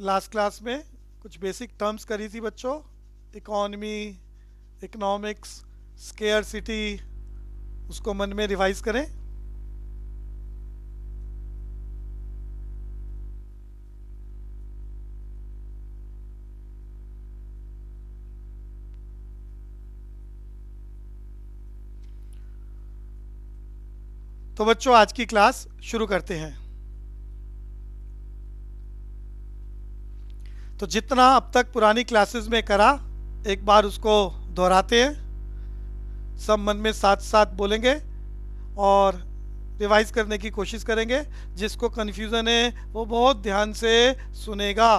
Last class में कुछ basic terms करी थी बच्चों। इकॉनमी, इकोनॉमिक्स, स्केयरसिटी, उसको मन में रिवाइज करें। तो बच्चों आज की क्लास शुरू करते हैं। तो जितना अब तक पुरानी क्लासेस में करा, एक बार उसको दोहराते हैं। सब मन में साथ साथ बोलेंगे और रिवाइज करने की कोशिश करेंगे। जिसको कन्फ्यूज़न है वो बहुत ध्यान से सुनेगा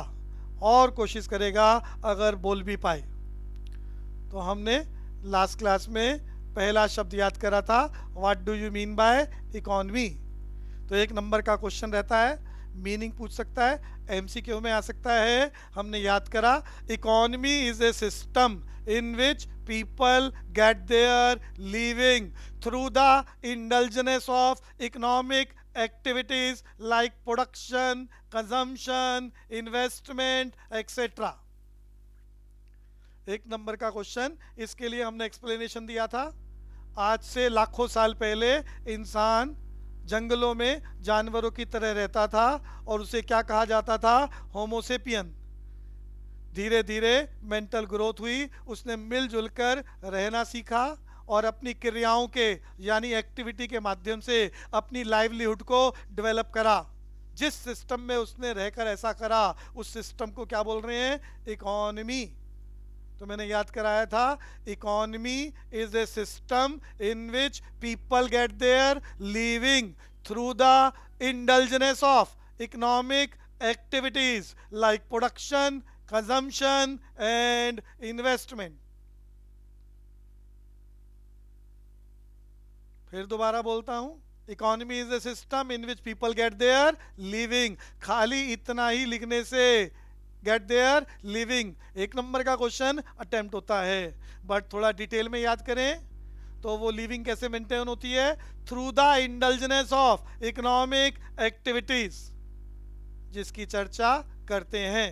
और कोशिश करेगा अगर बोल भी पाए। तो हमने लास्ट क्लास में पहला शब्द याद करा था, what do you mean by economy. तो एक नंबर का क्वेश्चन रहता है, मीनिंग पूछ सकता है, एमसीक्यू में आ सकता है। हमने याद करा, economy is a system in which people get their living through the indulgence of economic activities like production, consumption, investment, etc. एक नंबर का क्वेश्चन। इसके लिए हमने एक्सप्लेनेशन दिया था। आज से लाखों साल पहले इंसान जंगलों में जानवरों की तरह रहता था और उसे क्या कहा जाता था? होमोसेपियन। धीरे धीरे मेंटल ग्रोथ हुई, उसने मिलजुल कर रहना सीखा और अपनी क्रियाओं के यानी एक्टिविटी के माध्यम से अपनी लाइवलीहुड को डेवलप करा। जिस सिस्टम में उसने रहकर ऐसा करा उस सिस्टम को क्या बोल रहे हैं? इकॉनमी। तो मैंने याद कराया था, economy is a system in which people get their living through the indulgence of economic activities like production, consumption and investment. फिर दोबारा बोलता हूं, economy is a system in which people get their living. खाली इतना ही लिखने से get their living एक नंबर का क्वेश्चन अटेम्प्ट होता है, बट थोड़ा डिटेल में याद करें तो वो लिविंग कैसे मेंटेन होती है? Through the indulgence of economic activities, जिसकी चर्चा करते हैं।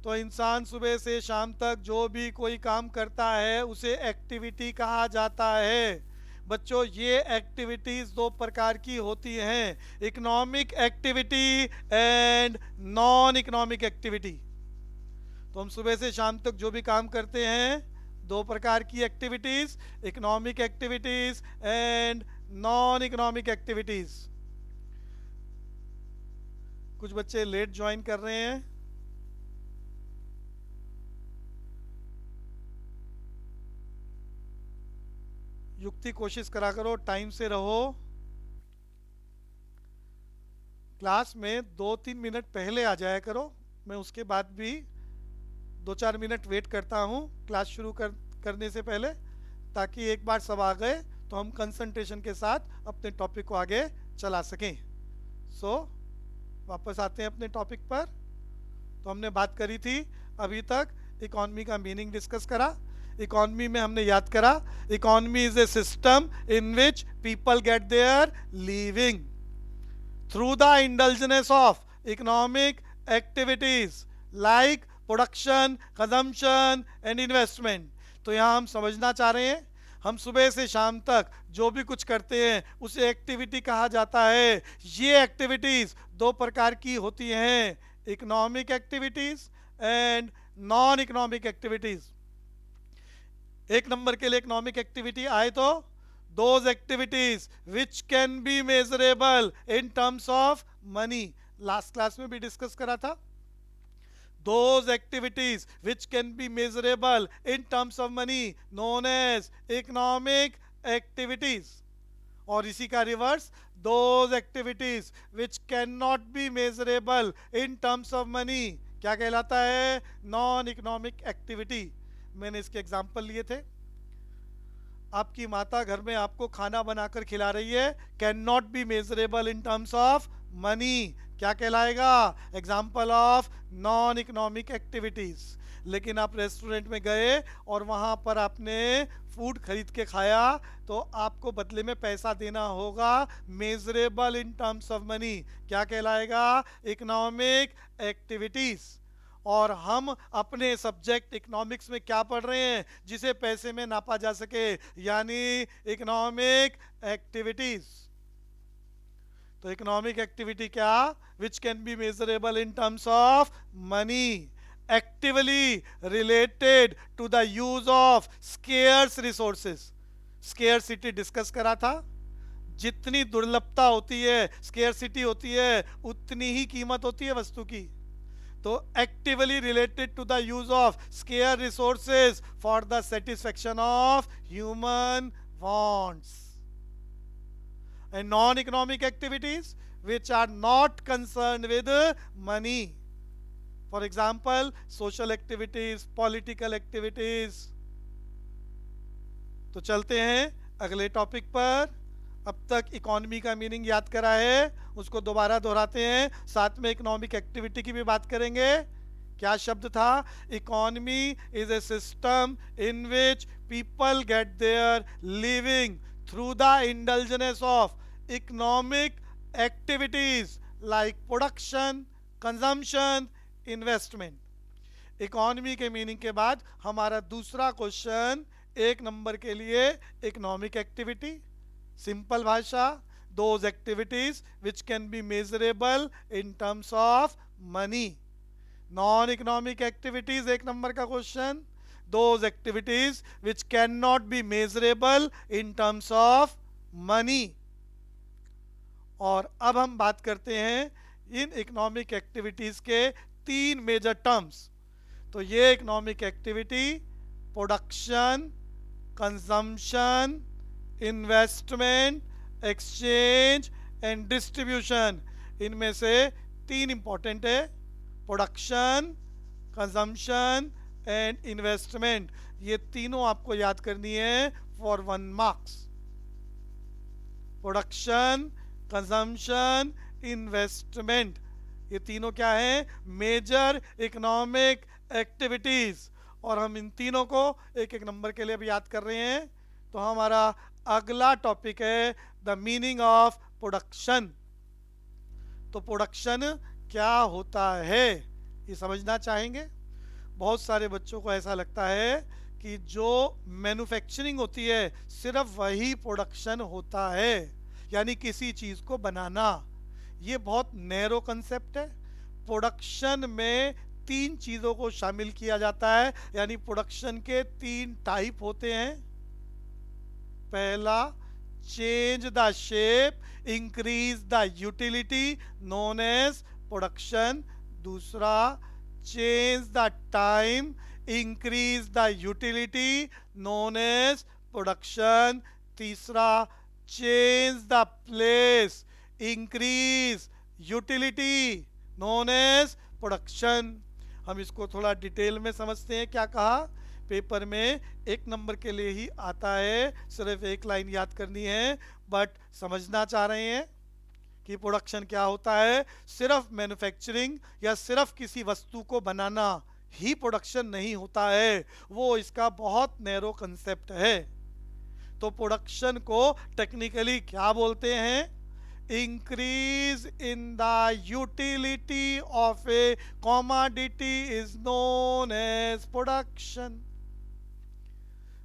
तो इंसान सुबह से शाम तक जो भी कोई काम करता है उसे एक्टिविटी कहा जाता है। बच्चों, ये एक्टिविटीज दो प्रकार की होती हैं, economic activity and non economic activity. तो हम सुबह से शाम तक जो भी काम करते हैं, दो प्रकार की activities, economic activities and non economic activities. कुछ बच्चे लेट ज्वाइन कर रहे हैं। युक्ति कोशिश करा करो, टाइम से रहो। क्लास में 2-3 मिनट पहले आ जाया करो। मैं उसके बाद भी 2-4 मिनट वेट करता हूँ क्लास शुरू करने से पहले, ताकि एक बार सब आ गए तो हम कंसंट्रेशन के साथ अपने टॉपिक को आगे चला सकें। वापस आते हैं अपने टॉपिक पर। तो हमने बात करी थी अभी तक, इकॉनमी का मीनिंग डिस्कस करा। इकॉनमी में हमने याद करा, economy is a system in which people get their living through the indulgence of economic activities like production, consumption and investment. तो यहाँ हम समझना चाह रहे हैं, हम सुबह से शाम तक जो भी कुछ करते हैं उसे एक्टिविटी कहा जाता है। ये एक्टिविटीज दो प्रकार की होती हैं, economic activities and non economic activities. एक नंबर के लिए इकोनॉमिक एक्टिविटी आए तो those activities which can be measurable in terms of money. Last class में भी डिस्कस करा था, those activities which can be measurable in terms of money known as economic activities. और इसी का reverse, those activities which can not be measurable in terms of money क्या कहलाता है? Non economic activity. मैंने इसके एग्जाम्पल लिए थे। आपकी माता घर में आपको खाना बनाकर खिला रही है, can not be measurable in terms of money, क्या कहलाएगा? Example of non economic activities. लेकिन आप रेस्टोरेंट में गए और वहाँ पर आपने फूड खरीद के खाया, तो आपको बदले में पैसा देना होगा, measurable in terms of money. क्या कहलाएगा? Economic activities. और हम अपने सब्जेक्ट इकोनॉमिक्स में क्या पढ़ रहे हैं जिसे पैसे में नापा जा सके, यानी इकोनॉमिक एक्टिविटीज। तो इकोनॉमिक एक्टिविटी क्या? Which can be measurable in terms of money, actively related to the use of scarce resources. Scarcity discuss करा था। जितनी दुर्लभता होती है, स्केर्सिटी होती है, उतनी ही कीमत होती है वस्तु की। तो actively related to the use of scarce resources for the satisfaction of human wants. And non-economic activities which are not concerned with money. For example, social activities, political activities. तो चलते हैं अगले टॉपिक पर। अब तक इकोनॉमी का meaning याद करा है, उसको दोबारा दोहराते हैं, साथ में इकोनॉमिक एक्टिविटी की भी बात करेंगे। क्या शब्द था? Economy is a system in which people get their living through the indulgence of economic activities like production, consumption, investment. Economy के मीनिंग के बाद हमारा दूसरा क्वेश्चन 1 नंबर के लिए इकोनॉमिक एक्टिविटी। सिंपल भाषा, those activities which can be measurable in terms of money. Non economic activities 1 number का question, those activities which cannot be measurable in terms of money. और अब हम बात करते हैं इन इकोनॉमिक एक्टिविटीज के 3 major terms. तो ये economic activity production, consumption, investment, exchange and distribution, इनमें से 3 इंपॉर्टेंट है। प्रोडक्शन, कंजम्पशन एंड इन्वेस्टमेंट, ये तीनों आपको याद करनी है for 1 marks. Production, consumption, investment, ये तीनों क्या है? Major economic activities. और हम इन तीनों को 1-1 नंबर के लिए भी याद कर रहे हैं। तो हमारा अगला टॉपिक है द मीनिंग ऑफ प्रोडक्शन। तो प्रोडक्शन क्या होता है ये समझना चाहेंगे। बहुत सारे बच्चों को ऐसा लगता है कि जो मैन्युफैक्चरिंग होती है सिर्फ वही प्रोडक्शन होता है, यानी किसी चीज़ को बनाना। ये बहुत नैरो कंसेप्ट है। प्रोडक्शन में 3 चीज़ों को शामिल किया जाता है, यानी प्रोडक्शन के 3 टाइप होते हैं। पहला, change the shape, increase the utility, known as production. दूसरा, change the time, increase the utility, known as production. तीसरा, change the place, increase utility, known as production. हम इसको थोड़ा डिटेल में समझते हैं। क्या कहा? पेपर में 1 नंबर के लिए ही आता है, सिर्फ 1 लाइन याद करनी है, बट समझना चाह रहे हैं कि प्रोडक्शन क्या होता है। सिर्फ मैन्युफैक्चरिंग या सिर्फ किसी वस्तु को बनाना ही प्रोडक्शन नहीं होता है, वो इसका बहुत नैरो कंसेप्ट है। तो प्रोडक्शन को टेक्निकली क्या बोलते हैं? Increase in the utility of a commodity is known as production.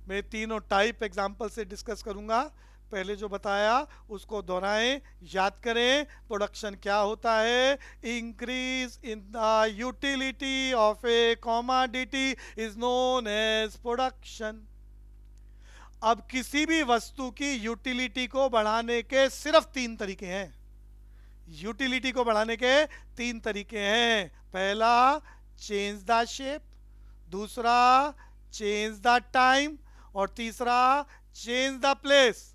मैं तीनों टाइप एग्जांपल से डिस्कस करूंगा। पहले जो बताया उसको दोहराएं, याद करें। प्रोडक्शन क्या होता है? Increase in the utility of a commodity is known as production. अब किसी भी वस्तु की यूटिलिटी को बढ़ाने के सिर्फ 3 तरीके हैं। यूटिलिटी को बढ़ाने के 3 तरीके हैं। पहला, चेंज द शेप, दूसरा, चेंज द टाइम, और तीसरा, चेंज द प्लेस।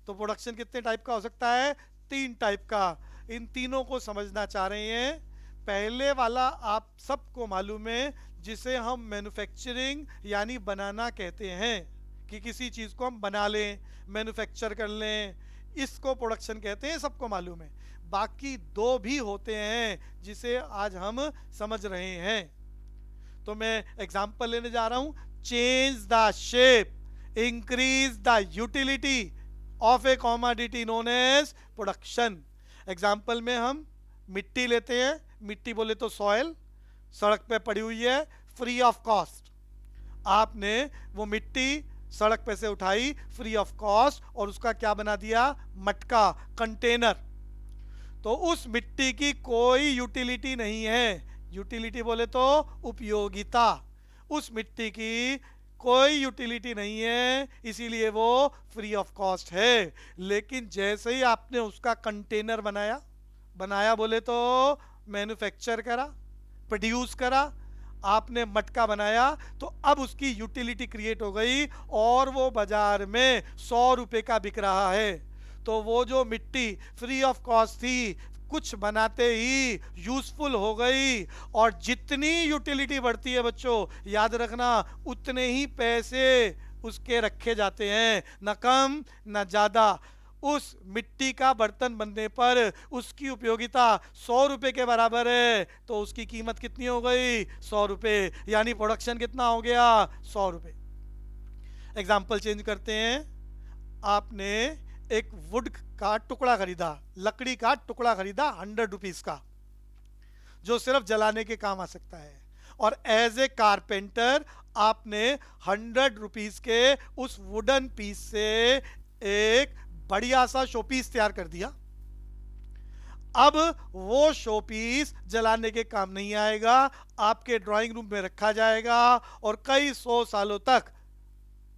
तो प्रोडक्शन कितने टाइप का हो सकता है? 3 टाइप का। इन तीनों को समझना चाह रहे हैं। पहले वाला आप सबको मालूम है, जिसे हम मैन्युफैक्चरिंग यानी बनाना कहते हैं, कि किसी चीज़ को हम बना लें, मैन्युफैक्चर कर लें, इसको प्रोडक्शन कहते हैं, सबको मालूम है। बाकी 2 भी होते हैं जिसे आज हम समझ रहे हैं। तो मैं एग्जांपल लेने जा रहा हूं, change the shape, increase the utility of a commodity known as production. Example में हम मिट्टी लेते हैं, मिट्टी बोले तो सॉयल, सड़क पे पड़ी हुई है फ्री ऑफ कॉस्ट। आपने वो मिट्टी सड़क पे से उठाई फ्री ऑफ कॉस्ट और उसका क्या बना दिया, मटका, कंटेनर। तो उस मिट्टी की कोई यूटिलिटी नहीं है, यूटिलिटी बोले तो उपयोगिता, उस मिट्टी की कोई यूटिलिटी नहीं है, इसीलिए वो फ्री ऑफ कॉस्ट है। लेकिन जैसे ही आपने उसका कंटेनर बनाया, बनाया बोले तो मैन्युफैक्चर करा, प्रोड्यूस करा, आपने मटका बनाया, तो अब उसकी यूटिलिटी क्रिएट हो गई और वो बाजार में 100 रुपए का बिक रहा है। तो वो जो मिट्टी फ्री ऑफ कॉस्ट थी, कुछ बनाते ही यूजफुल हो गई। और जितनी यूटिलिटी बढ़ती है बच्चों, याद रखना, उतने ही पैसे उसके रखे जाते हैं, न कम न ज्यादा। उस मिट्टी का बर्तन बनने पर उसकी उपयोगिता 100 रुपए के बराबर है, तो उसकी कीमत कितनी हो गई, 100 रुपए, यानी प्रोडक्शन कितना हो गया, 100 रुपए। एग्जाम्पल चेंज करते हैं। आपने एक वुड का टुकड़ा खरीदा, लकड़ी का टुकड़ा खरीदा 100 रुपीज का, जो सिर्फ जलाने के काम आ सकता है, और एज ए कारपेंटर आपने 100 रुपीज के उस वुडन पीस से एक बढ़िया सा शोपीस तैयार कर दिया। अब वो शोपीस जलाने के काम नहीं आएगा, आपके ड्राइंग रूम में रखा जाएगा और कई 100 सालों तक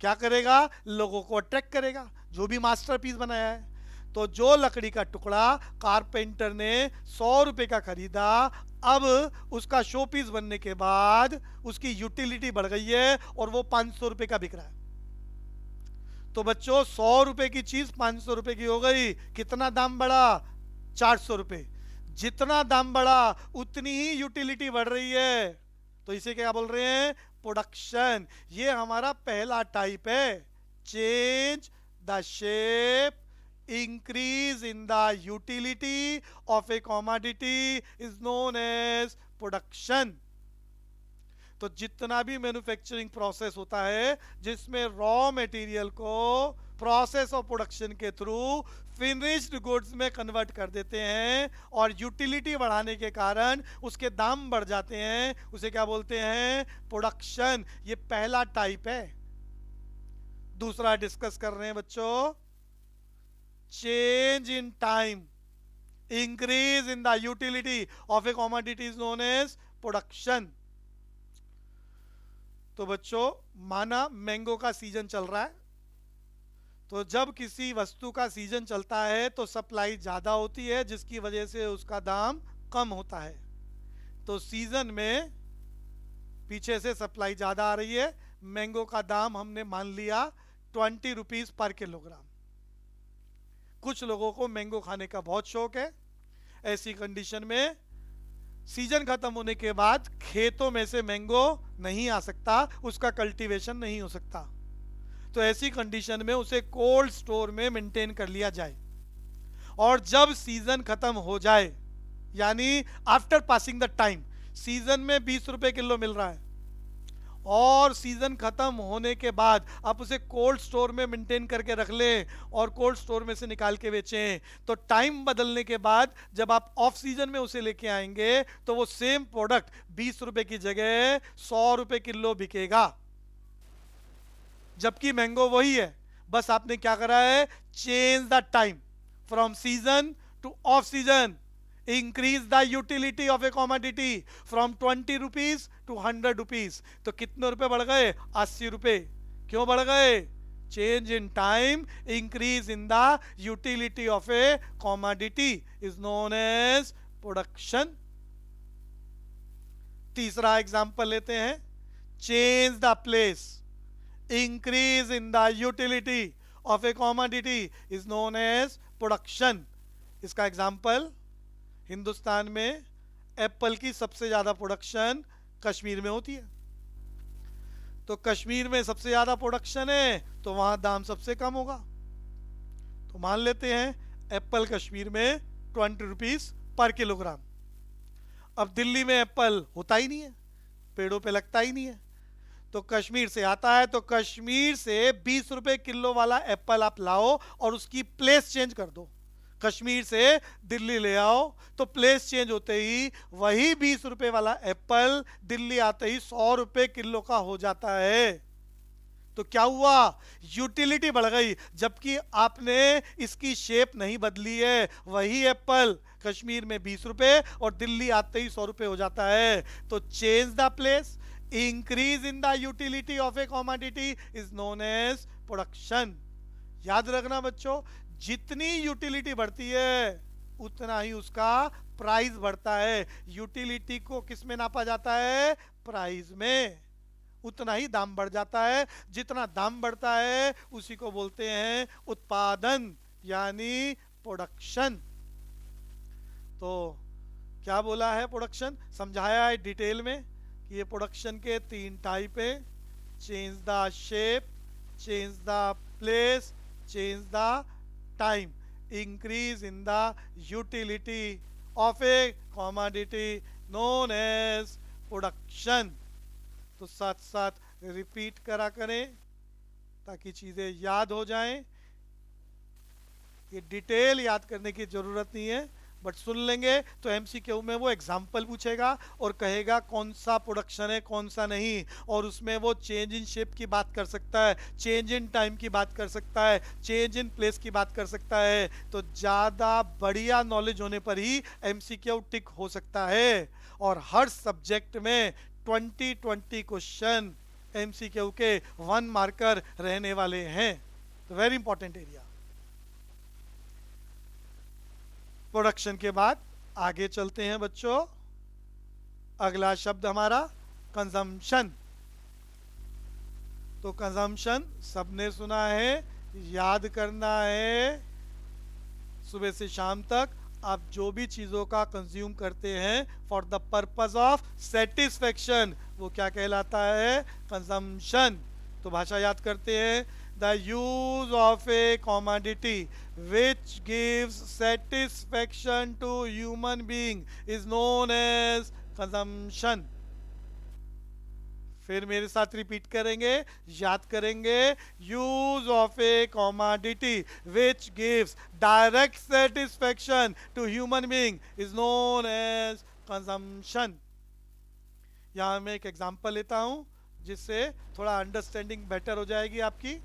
क्या करेगा, लोगों को अट्रैक्ट करेगा, जो भी मास्टरपीस बनाया है। तो जो लकड़ी का टुकड़ा कारपेंटर ने 100 रुपए का खरीदा, अब उसका शोपीस बनने के बाद उसकी यूटिलिटी बढ़ गई है और वो 500 रुपए का बिक रहा है। तो बच्चों 100 रुपए की चीज 500 रुपए की हो गई, कितना दाम बढ़ा, 400 रुपए। जितना दाम बढ़ा उतनी ही यूटिलिटी बढ़ रही है, तो इसे क्या बोल रहे हैं, प्रोडक्शन। ये हमारा पहला टाइप है, change the shape, increase in the utility of a commodity is known as production. तो जितना भी मैन्युफैक्चरिंग प्रोसेस होता है जिसमें रॉ मटेरियल को प्रोसेस ऑफ प्रोडक्शन के थ्रू फिनिश्ड गुड्स में कन्वर्ट कर देते हैं और यूटिलिटी बढ़ाने के कारण उसके दाम बढ़ जाते हैं, उसे क्या बोलते हैं, प्रोडक्शन। ये पहला टाइप है। दूसरा डिस्कस कर रहे हैं बच्चों, change in time, increase in the utility of a commodity is known as production. तो बच्चों माना मैंगो का सीजन चल रहा है, तो जब किसी वस्तु का सीजन चलता है तो सप्लाई ज़्यादा होती है जिसकी वजह से उसका दाम कम होता है। तो सीजन में पीछे से सप्लाई ज़्यादा आ रही है, मैंगो का दाम हमने मान लिया 20 रुपीज़ पर किलोग्राम। कुछ लोगों को मैंगो खाने का बहुत शौक है, ऐसी कंडीशन में सीजन खत्म होने के बाद खेतों में से मैंगो नहीं आ सकता, उसका कल्टीवेशन नहीं हो सकता। तो ऐसी कंडीशन में उसे कोल्ड स्टोर में मेंटेन कर लिया जाए, और जब सीजन खत्म हो जाए, यानी after passing the time, season में 20 रुपए किलो मिल रहा है और सीजन खत्म होने के बाद आप उसे कोल्ड स्टोर में मेंटेन करके रख लें और कोल्ड स्टोर में से निकाल के बेचें, तो टाइम बदलने के बाद जब आप ऑफ सीजन में उसे लेके आएंगे तो वो सेम प्रोडक्ट 20 रुपए की जगह 100 रुपए किलो बिकेगा। जबकि मैंगो वही है, बस आपने क्या करा है, change the time from season to off season, increase the utility of a commodity from 20 rupees to 100 rupees. तो कितने रुपए बढ़ गए, 80 रुपए। क्यों बढ़ गए, change in time, increase in the utility of a commodity is known as production. तीसरा एग्जांपल लेते हैं, change the place, increase in the utility of a commodity is known as production. इसका एग्जांपल, हिंदुस्तान में एप्पल की सबसे ज्यादा production Kashmir में होती है। तो कश्मीर में सबसे ज्यादा प्रोडक्शन है तो वहां दाम सबसे कम होगा। तो मान लेते हैं एप्पल कश्मीर में 20 रुपीज पर किलोग्राम। अब दिल्ली में एप्पल होता ही नहीं है, पेड़ों पे लगता ही नहीं है। तो कश्मीर से आता है, तो कश्मीर से 20 रुपए किलो वाला एप्पल आप लाओ और उसकी प्लेस चेंज कर दो। कश्मीर से दिल्ली ले आओ तो प्लेस चेंज होते ही वही 20 रुपए वाला एप्पल दिल्ली आते ही 100 रुपए किलो का हो जाता है। तो क्या हुआ, यूटिलिटी बढ़ गई, जबकि आपने इसकी शेप नहीं बदली है। वही एप्पल कश्मीर में 20 रुपए और दिल्ली आते ही 100 रुपए हो जाता है। तो change the place, increase in the utility of a commodity is known as production. याद रखना बच्चों, जितनी यूटिलिटी बढ़ती है उतना ही उसका प्राइस बढ़ता है। यूटिलिटी को किस में नापा जाता है, प्राइस में। उतना ही दाम बढ़ जाता है, जितना दाम बढ़ता है उसी को बोलते हैं उत्पादन, यानी प्रोडक्शन। तो क्या बोला है, प्रोडक्शन समझाया है डिटेल में कि ये प्रोडक्शन के 3 टाइप है। Change the shape, change the place, change the time, increase in the utility of a commodity known as production. तो साथ साथ रिपीट करा करें ताकि चीज़ें याद हो जाएं। ये डिटेल याद करने की ज़रूरत नहीं है, बट सुन लेंगे तो एमसीक्यू में वो एग्जाम्पल पूछेगा और कहेगा कौन सा प्रोडक्शन है कौन सा नहीं, और उसमें वो चेंज इन शेप की बात कर सकता है, चेंज इन टाइम की बात कर सकता है, चेंज इन प्लेस की बात कर सकता है। तो ज़्यादा बढ़िया नॉलेज होने पर ही एमसीक्यू टिक हो सकता है। और हर सब्जेक्ट में 20-20 क्वेश्चन एमसीक्यू के 1 मार्कर रहने वाले हैं। तो वेरी इंपॉर्टेंट एरिया। प्रोडक्शन के बाद आगे चलते हैं बच्चों। अगला शब्द हमारा कंजम्पशन। तो कंजम्पशन सबने सुना है, याद करना है। सुबह से शाम तक आप जो भी चीज़ों का कंज्यूम करते हैं for the purpose of satisfaction, वो क्या कहलाता है, कंजम्पशन। तो भाषा याद करते हैं, the use of a commodity which gives satisfaction to human being is known as consumption। फिर मेरे साथ रिपीट करेंगे, याद करेंगे। Use of a commodity which gives direct satisfaction to human being is known as consumption. यहां मैं एक example लेता हूं जिससे थोड़ा अंडरस्टैंडिंग बेटर हो जाएगी आपकी।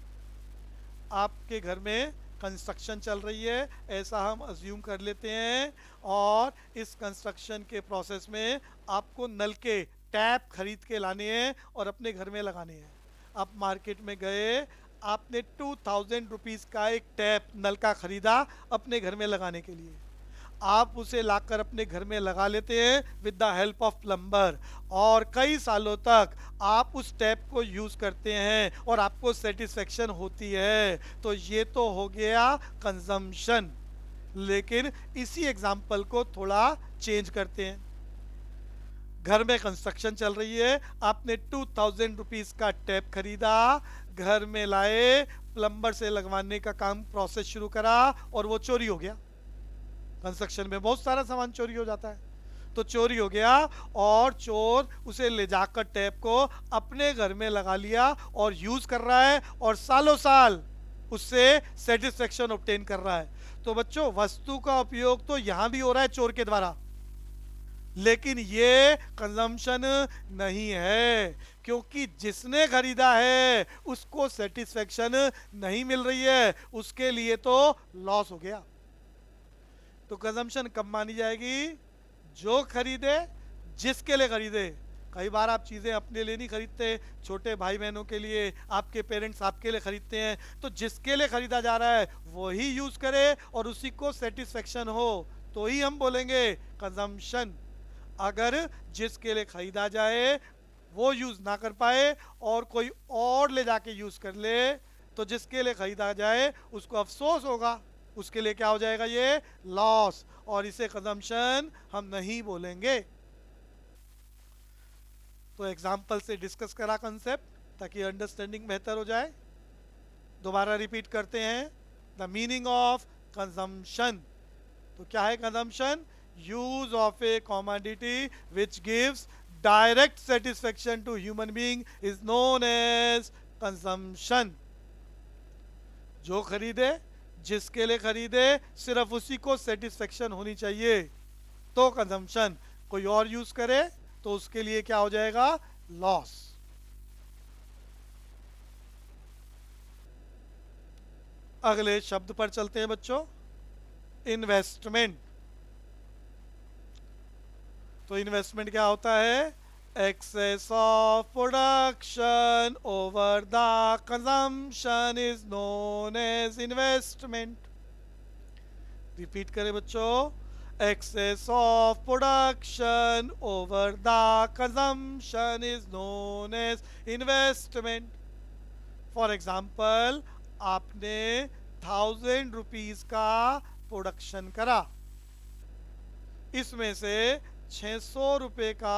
आपके घर में कंस्ट्रक्शन चल रही है, ऐसा हम अज्यूम कर लेते हैं, और इस कंस्ट्रक्शन के प्रोसेस में आपको नल के टैप खरीद के लाने हैं और अपने घर में लगाने हैं। आप मार्केट में गए, आपने 2000 रुपीज़ का एक टैप नल का खरीदा अपने घर में लगाने के लिए। आप उसे लाकर अपने घर में लगा लेते हैं with the help of plumber, और कई सालों तक आप उस टैप को यूज़ करते हैं और आपको सेटिस्फेक्शन होती है। तो ये तो हो गया कंजम्पशन। लेकिन इसी एग्जाम्पल को थोड़ा चेंज करते हैं। घर में कंस्ट्रक्शन चल रही है, आपने 2000 रुपीज़ का टैप खरीदा, घर में लाए, प्लम्बर से लगवाने का काम प्रोसेस शुरू करा और वो चोरी हो गया। कंस्ट्रक्शन में बहुत सारा सामान चोरी हो जाता है, तो चोरी हो गया और चोर उसे ले जाकर टैप को अपने घर में लगा लिया और यूज कर रहा है और सालों साल उससे सेटिस्फेक्शन ऑब्टेन कर रहा है। तो बच्चों, वस्तु का उपयोग तो यहां भी हो रहा है चोर के द्वारा, लेकिन ये कंजम्पशन नहीं है, क्योंकि जिसने खरीदा है उसको सेटिस्फेक्शन नहीं मिल रही है, उसके लिए तो लॉस हो गया। तो कंजम्पशन कब मानी जाएगी, जो खरीदे, जिसके लिए खरीदे। कई बार आप चीज़ें अपने लिए नहीं खरीदते, छोटे भाई बहनों के लिए, आपके पेरेंट्स आपके लिए खरीदते हैं। तो जिसके लिए खरीदा जा रहा है वही यूज़ करे और उसी को सेटिस्फेक्शन हो, तो ही हम बोलेंगे कंजम्पशन। अगर जिसके लिए खरीदा जाए वो यूज़ ना कर पाए और कोई और ले जाके यूज़ कर ले, तो जिसके लिए खरीदा जाए उसको अफसोस होगा, उसके लिए क्या हो जाएगा, ये लॉस, और इसे कंजम्पशन हम नहीं बोलेंगे। तो एग्जाम्पल से डिस्कस करा कंसेप्ट ताकि अंडरस्टैंडिंग बेहतर हो जाए। दोबारा रिपीट करते हैं, द मीनिंग ऑफ कंजम्पशन। तो क्या है consumption, use of a commodity which gives direct satisfaction to human being is known as consumption. जो खरीदे, जिसके लिए खरीदे, सिर्फ उसी को सेटिस्फेक्शन होनी चाहिए, तो कंजम्पशन. कोई और यूज करे तो उसके लिए क्या हो जाएगा? लॉस. अगले शब्द पर चलते हैं बच्चों. इन्वेस्टमेंट. तो इन्वेस्टमेंट क्या होता है? Excess of production over the consumption is known as investment. Repeat करें बच्चों. excess of production over the consumption is known as investment. For example, आपने 1000 रुपीज का प्रोडक्शन करा, इसमें से 600 रुपए का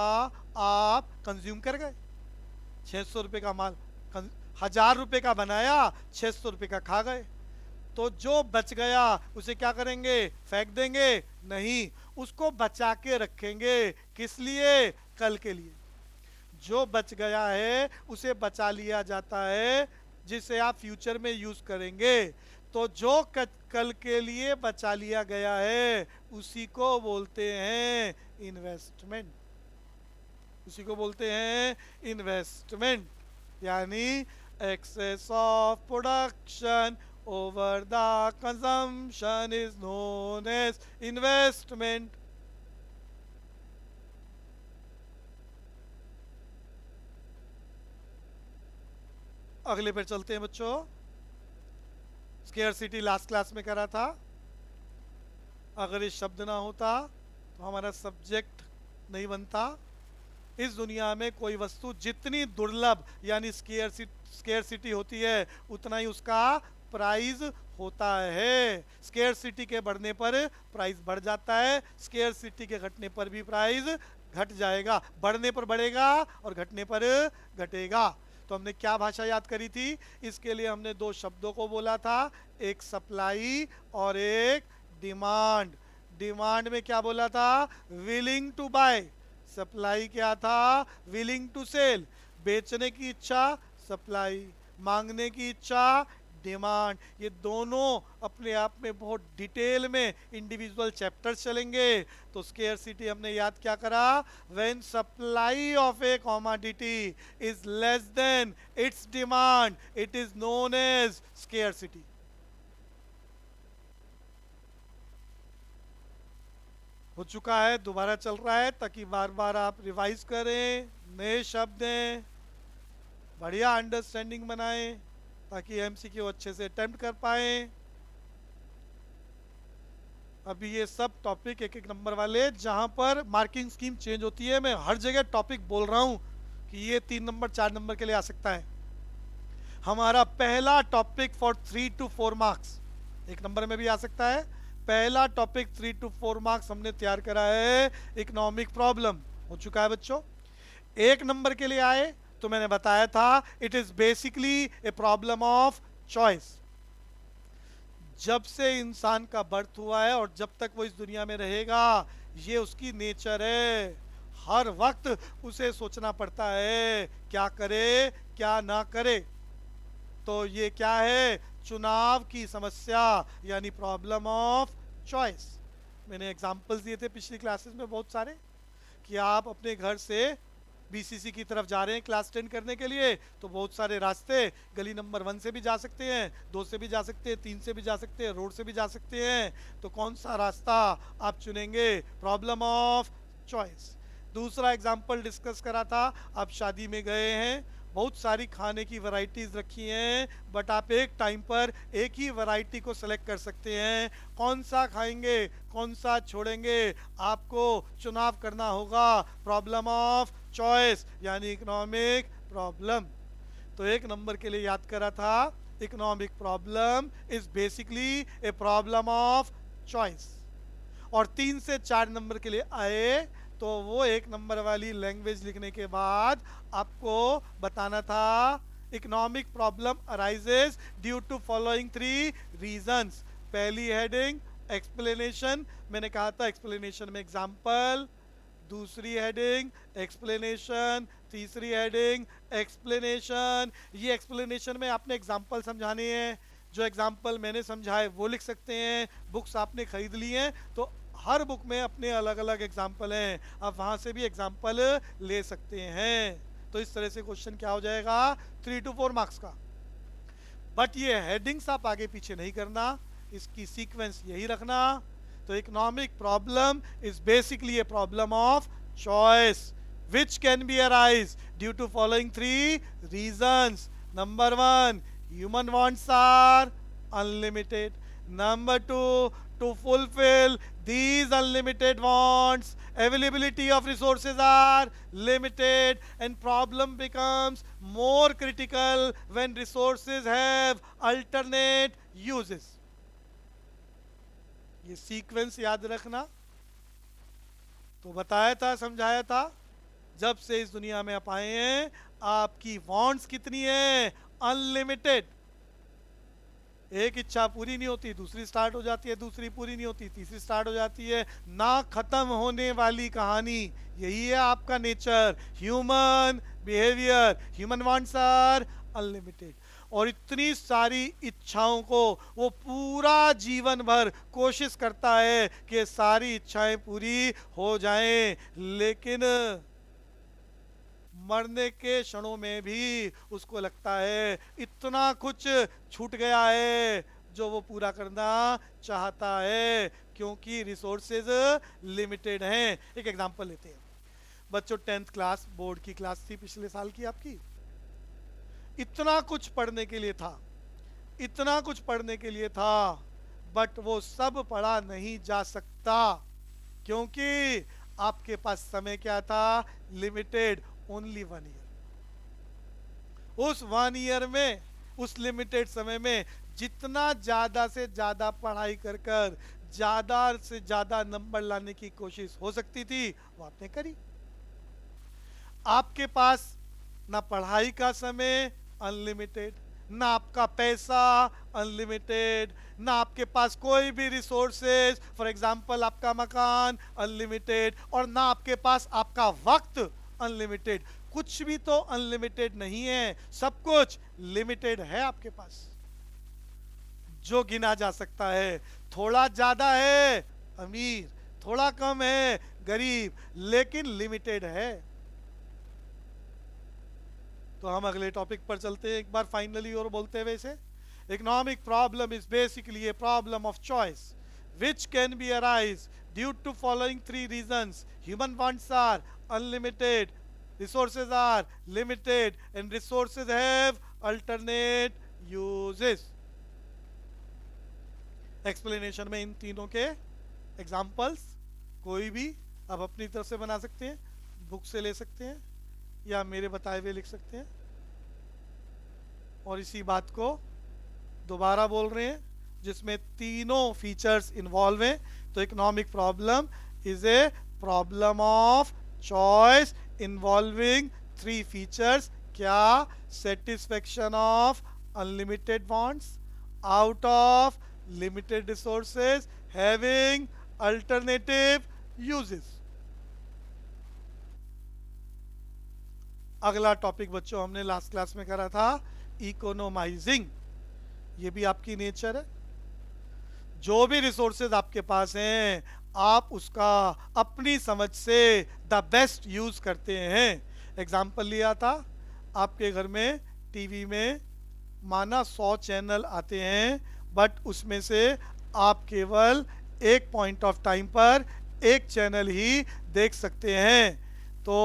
आप कंज्यूम कर गए. 600 रुपए का माल 1000 रुपए का बनाया, 600 रुपए का खा गए. तो जो बच गया उसे क्या करेंगे? फेंक देंगे? नहीं, उसको बचा के रखेंगे. किस लिए? कल के लिए. जो बच गया है उसे बचा लिया जाता है, जिसे आप फ्यूचर में यूज करेंगे. तो जो कल के लिए बचा लिया गया है उसी को बोलते हैं इन्वेस्टमेंट. उसी को बोलते हैं इन्वेस्टमेंट. यानी excess of production over the consumption is known as investment. अगले पर चलते हैं बच्चों. स्केयरसिटी लास्ट क्लास में करा था. अगर ये शब्द ना होता तो हमारा सब्जेक्ट नहीं बनता. इस दुनिया में कोई वस्तु जितनी दुर्लभ यानी स्केयरसिटी होती है उतना ही उसका प्राइस होता है. स्केयरसिटी के बढ़ने पर प्राइस बढ़ जाता है, स्केयरसिटी के घटने पर भी प्राइस घट जाएगा. बढ़ने पर बढ़ेगा और घटने पर घटेगा. तो हमने क्या भाषा याद करी थी? इसके लिए हमने दो शब्दों को बोला था, एक सप्लाई और एक डिमांड. डिमांड में क्या बोला था? Willing to bye. सप्लाई क्या था? Willing to sell. बेचने की इच्छा सप्लाई, मांगने की इच्छा डिमांड. ये दोनों अपने आप में बहुत डिटेल में इंडिविजुअल चैप्टर्स चलेंगे. तो स्केयरसिटी हमने याद क्या करा? When supply of a commodity is less than its demand it is known as scarcity. हो चुका है, दोबारा चल रहा है ताकि बार बार आप रिवाइज करें, नए शब्द दें, बढ़िया अंडरस्टैंडिंग बनाएं ताकि एमसीक्यू अच्छे से अटेम्प्ट कर पाए. अभी ये सब टॉपिक एक एक नंबर वाले, जहां पर मार्किंग स्कीम चेंज होती है. मैं हर जगह टॉपिक बोल रहा हूं कि ये 3 नंबर 4 नंबर के लिए आ सकता है. हमारा पहला topic for 3 to 4 marks 1 number में भी आ सकता है. पहला टॉपिक 3 to 4 मार्क्स हमने तैयार करा है, इकोनॉमिक प्रॉब्लम. हो चुका है बच्चों. 1 नंबर के लिए आए तो मैंने बताया था it is basically A problem of choice. जब से इंसान का बर्थ हुआ है और जब तक वो इस दुनिया में रहेगा, ये उसकी नेचर है. हर वक्त उसे सोचना पड़ता है क्या करे क्या ना करे. तो ये क्या है? चुनाव की समस्या यानी प्रॉब्लम ऑफ चॉइस. मैंने एग्जांपल्स दिए थे पिछली क्लासेस में बहुत सारे कि आप अपने घर से बीसीसी की तरफ जा रहे हैं क्लास 10 करने के लिए, तो बहुत सारे रास्ते, गली नंबर 1 से भी जा सकते हैं, 2 से भी जा सकते हैं, 3 से भी जा सकते हैं, रोड से भी जा सकते हैं. तो कौन सा रास्ता आप चुनेंगे? Problem of choice. दूसरा एग्जाम्पल डिस्कस करा था, आप शादी में गए हैं, बहुत सारी खाने की वैरायटीज रखी हैं, बट आप एक टाइम पर एक ही वैरायटी को सेलेक्ट कर सकते हैं. कौन सा खाएंगे कौन सा छोड़ेंगे, आपको चुनाव करना होगा. प्रॉब्लम ऑफ चॉइस यानी इकोनॉमिक प्रॉब्लम. तो 1 नंबर के लिए याद करा था, economic problem is basically A problem of choice. और 3 से 4 नंबर के लिए आए तो वो 1 नंबर वाली लैंग्वेज लिखने के बाद आपको बताना था economic problem arises due to following 3 reasons. पहली हेडिंग एक्सप्लेनेशन, मैंने कहा था एक्सप्लेनेशन में एग्जांपल. दूसरी हेडिंग एक्सप्लेनेशन, तीसरी हेडिंग एक्सप्लेनेशन। ये एक्सप्लेनेशन में आपने एग्जाम्पल समझाने हैं, जो एग्जाम्पल मैंने समझाए वो लिख सकते हैं। बुक्स आपने खरीद ली हैं तो हर बुक में अपने अलग अलग एग्जाम्पल हैं, आप वहाँ से भी एग्जाम्पल ले सकते हैं। तो इस तरह से क्वेश्चन क्या हो जाएगा, 3 to 4 मार्क्स का। बट ये हेडिंग्स आप आगे पीछे नहीं करना, इसकी सीक्वेंस यही रखना। तो economic problem is basically A problem of choice which can be arise due to following 3 reasons. Number 1, human wants are unlimited. Number 2, to fulfill these unlimited wants, availability of resources are limited, and problem becomes more critical when resources have alternate uses. ये sequence याद रखना। तो बताया था, समझाया था, जब से इस दुनिया में आप आए हैं आपकी वांट्स कितनी है, अनलिमिटेड। एक इच्छा पूरी नहीं होती, दूसरी स्टार्ट हो जाती है, दूसरी पूरी नहीं होती, तीसरी स्टार्ट हो जाती है, ना खत्म होने वाली कहानी। यही है आपका nature, human behaviour. Human wants are unlimited, और इतनी सारी इच्छाओं को वो पूरा जीवन भर कोशिश करता है कि सारी इच्छाएं पूरी हो जाएं, लेकिन मरने के क्षणों में भी उसको लगता है इतना कुछ छूट गया है जो वो पूरा करना चाहता है, क्योंकि रिसोर्सेज लिमिटेड हैं। एक एग्जांपल लेते हैं, बच्चों 10th क्लास बोर्ड की क्लास थी पिछले साल की आपकी। इतना कुछ पढ़ने के लिए था, इतना कुछ पढ़ने के लिए था, बट वो सब पढ़ा नहीं जा सकता, क्योंकि आपके पास समय क्या था, लिमिटेड, ओनली 1 ईयर। उस 1 ईयर में, उस लिमिटेड समय में जितना ज्यादा से ज्यादा पढ़ाई कर कर ज्यादा से ज्यादा नंबर लाने की कोशिश हो सकती थी वो आपने करी। आपके पास ना पढ़ाई का समय अनलिमिटेड, ना आपका पैसा अनलिमिटेड, ना आपके पास कोई भी रिसोर्सेज, फॉर एग्जांपल आपका मकान अनलिमिटेड, और ना आपके पास आपका वक्त अनलिमिटेड। कुछ भी तो अनलिमिटेड नहीं है, सब कुछ लिमिटेड है आपके पास, जो गिना जा सकता है। थोड़ा ज्यादा है अमीर, थोड़ा कम है गरीब, लेकिन लिमिटेड है। तो हम अगले टॉपिक पर चलते हैं एक बार फाइनली, और बोलते हुए इसे, economic problem is basically A problem of choice which can be arise due to following 3 reasons. Human wants are unlimited, resources are limited, and resources have alternate uses. Explanation में इन तीनों के एग्जाम्पल्स कोई भी आप अपनी तरफ से बना सकते हैं, बुक से ले सकते हैं, या मेरे बताए हुए लिख सकते हैं। और इसी बात को दोबारा बोल रहे हैं, जिसमें तीनों फीचर्स इन्वॉल्व हैं। तो economic problem is a problem of choice involving 3 features. क्या? Satisfaction of unlimited wants out of limited resources having alternative uses. अगला टॉपिक बच्चों हमने लास्ट क्लास में करा था, इकोनोमाइजिंग। ये भी आपकी नेचर है। जो भी रिसोर्सेज आपके पास हैं आप उसका अपनी समझ से द बेस्ट यूज करते हैं। एग्जाम्पल लिया था, आपके घर में टीवी में माना 100 चैनल आते हैं, बट उसमें से आप केवल एक पॉइंट ऑफ टाइम पर एक चैनल ही देख सकते हैं। तो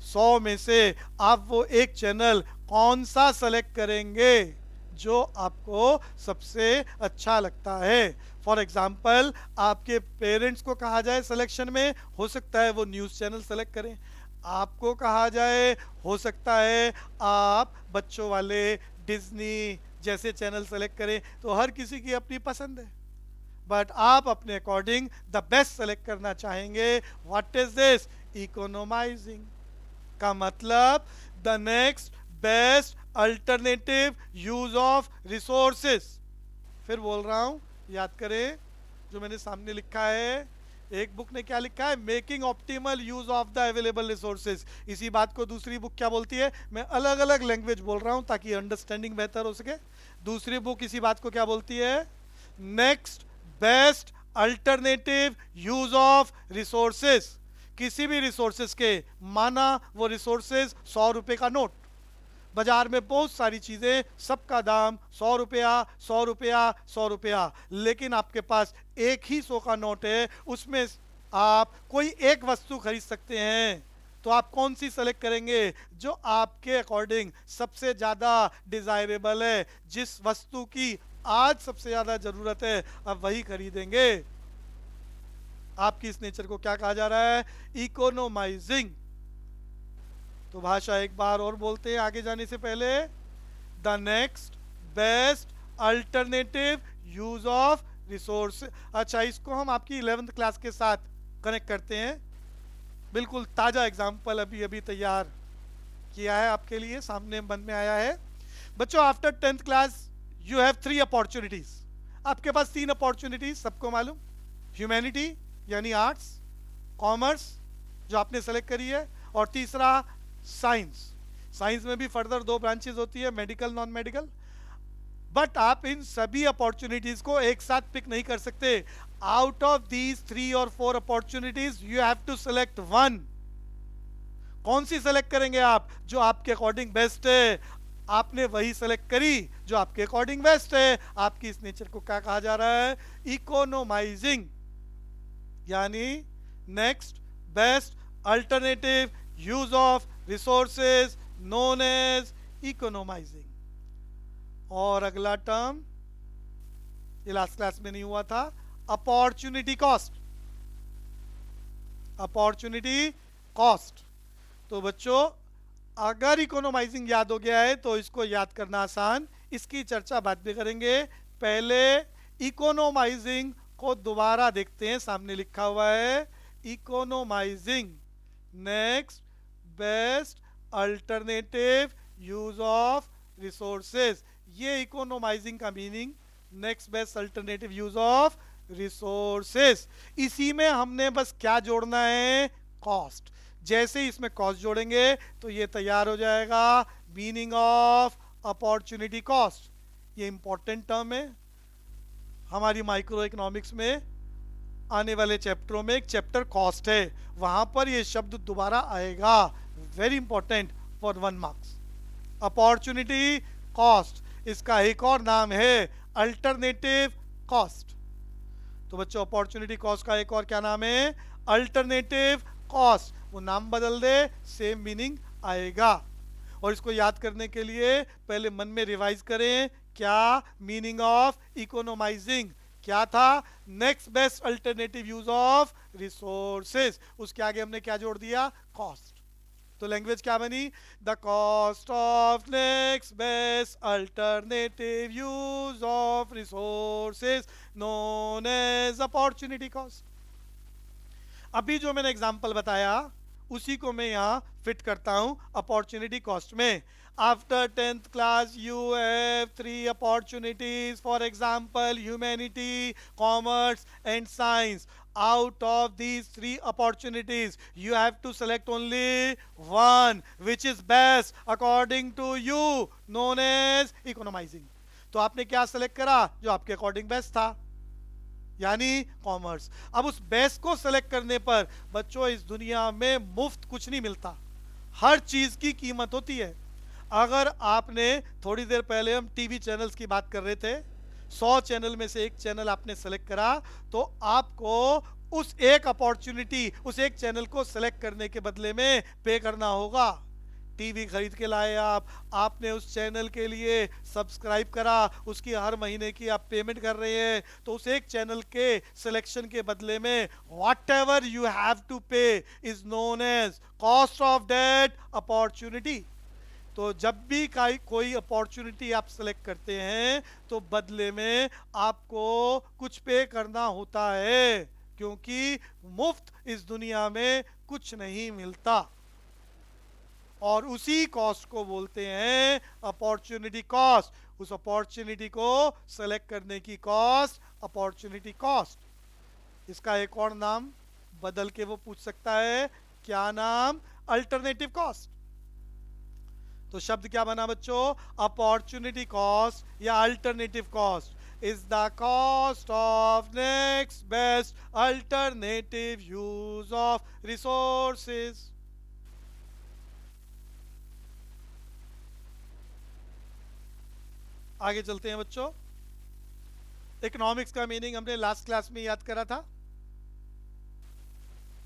100 में से आप वो एक चैनल कौन सा सेलेक्ट करेंगे जो आपको सबसे अच्छा लगता है। फॉर एग्जाम्पल आपके पेरेंट्स को कहा जाए सिलेक्शन में, हो सकता है वो न्यूज़ चैनल सेलेक्ट करें। आपको कहा जाए, हो सकता है आप बच्चों वाले डिज्नी जैसे चैनल सेलेक्ट करें। तो हर किसी की अपनी पसंद है, बट आप अपने अकॉर्डिंग द बेस्ट सेलेक्ट करना चाहेंगे। What is this? इकोनोमाइजिंग का मतलब the next best alternative use of resources. फिर बोल रहा हूं, याद करें जो मैंने सामने लिखा है, एक बुक ने क्या लिखा है, making optimal use of the available resources. इसी बात को दूसरी बुक क्या बोलती है, मैं अलग अलग लैंग्वेज बोल रहा हूं ताकि अंडरस्टैंडिंग बेहतर हो सके। दूसरी बुक इसी बात को क्या बोलती है, next best alternative use of resources. किसी भी रिसोर्सेज के, माना वो रिसोर्सेज 100 रुपए का नोट, बाजार में बहुत सारी चीजें, सबका दाम 100 रुपया, 100 रुपया, 100 रुपया, लेकिन आपके पास एक ही 100 का नोट है, उसमें आप कोई एक वस्तु खरीद सकते हैं। तो आप कौन सी सेलेक्ट करेंगे, जो आपके अकॉर्डिंग सबसे ज्यादा डिजायरेबल है, जिस वस्तु की आज सबसे ज्यादा जरूरत है, आप वही खरीदेंगे। आपकी इस नेचर को क्या कहा जा रहा है, इकोनोमाइजिंग। तो भाषा एक बार और बोलते हैं आगे जाने से पहले, the next best alternative use of resource. अच्छा, इसको हम आपकी 11th क्लास के साथ कनेक्ट करते हैं। बिल्कुल ताजा एग्जाम्पल अभी अभी तैयार किया है आपके लिए, सामने मन में आया है। बच्चों, after 10th class you have 3 opportunities. आपके पास 3 अपॉर्चुनिटीज, सबको मालूम, ह्यूमैनिटी यानी आर्ट्स, कॉमर्स जो आपने सेलेक्ट करी है, और तीसरा साइंस। साइंस में भी फर्दर 2 ब्रांचेस होती है, मेडिकल, नॉन मेडिकल। बट आप इन सभी अपॉर्चुनिटीज को एक साथ पिक नहीं कर सकते। आउट ऑफ दीज 3 और 4 opportunities you have to select one. कौन सी सेलेक्ट करेंगे आप, जो आपके अकॉर्डिंग बेस्ट है। आपने वही सेलेक्ट करी जो आपके अकॉर्डिंग बेस्ट है। आपकी इस नेचर को क्या कहा जा रहा है, इकोनोमाइजिंग, यानी next best alternative use of resources known as economising. और अगला टर्म, ये लास्ट क्लास में नहीं हुआ था, अपॉर्चुनिटी कॉस्ट। Opportunity cost. तो बच्चों, अगर इकोनोमाइजिंग याद हो गया है तो इसको याद करना आसान, इसकी चर्चा बाद में करेंगे। पहले इकोनोमाइजिंग को दोबारा देखते हैं, सामने लिखा हुआ है economising next best alternative use of resources. ये इकोनोमाइजिंग का meaning, next best alternative use of resources. इसी में हमने बस क्या जोड़ना है, कॉस्ट। जैसे ही इसमें कॉस्ट जोड़ेंगे तो ये तैयार हो जाएगा मीनिंग ऑफ अपॉर्चुनिटी कॉस्ट। ये इंपॉर्टेंट टर्म है हमारी माइक्रो इकोनॉमिक्स में। आने वाले चैप्टरों में एक चैप्टर कॉस्ट है, वहां पर ये शब्द दोबारा आएगा, very important for 1 marks. Opportunity cost, इसका एक और नाम है अल्टरनेटिव कॉस्ट। तो बच्चों, अपॉर्चुनिटी कॉस्ट का एक और क्या नाम है, अल्टरनेटिव कॉस्ट। वो नाम बदल दे, सेम मीनिंग आएगा। और इसको याद करने के लिए पहले मन में रिवाइज करें, क्या मीनिंग ऑफ इकोनोमाइजिंग क्या था, next best alternative use of resources. उसके आगे हमने क्या जोड़ दिया, कॉस्ट। तो लैंग्वेज क्या बनी, the cost of next best alternative use of resources known as opportunity cost. अभी जो मैंने एग्जांपल बताया उसी को मैं यहां फिट करता हूं अपॉर्चुनिटी कॉस्ट में। After 10th class you have 3 opportunities, for example humanity, commerce and science. Out of these 3 opportunities you have to select only one which is best according to you, known as economizing। तो आपने क्या select करा, जो आपके according best था, यानी commerce. अब उस बेस्ट को सेलेक्ट करने पर बच्चों, इस दुनिया में मुफ्त कुछ नहीं मिलता, हर चीज की कीमत होती है। अगर आपने, थोड़ी देर पहले हम टीवी चैनल्स की बात कर रहे थे, 100 चैनल में से एक चैनल आपने सेलेक्ट करा तो आपको उस एक अपॉर्चुनिटी, उस एक चैनल को सेलेक्ट करने के बदले में पे करना होगा। टीवी खरीद के लाए आप, आपने उस चैनल के लिए सब्सक्राइब करा, उसकी हर महीने की आप पेमेंट कर रहे हैं, तो उस एक चैनल के सिलेक्शन के बदले में whatever you have to pay is known as cost of that opportunity. तो जब भी कोई अपॉर्चुनिटी आप सेलेक्ट करते हैं तो बदले में आपको कुछ पे करना होता है, क्योंकि मुफ्त इस दुनिया में कुछ नहीं मिलता। और उसी कॉस्ट को बोलते हैं अपॉर्चुनिटी कॉस्ट। उस अपॉर्चुनिटी को सेलेक्ट करने की कॉस्ट अपॉर्चुनिटी कॉस्ट। इसका एक और नाम बदल के वो पूछ सकता है, क्या नाम? Alternative cost. तो शब्द क्या बना बच्चों? अपॉर्चुनिटी कॉस्ट या alternative cost is the cost of next best alternative use of resources. आगे चलते हैं बच्चों। इकोनॉमिक्स का मीनिंग हमने लास्ट क्लास में याद करा था,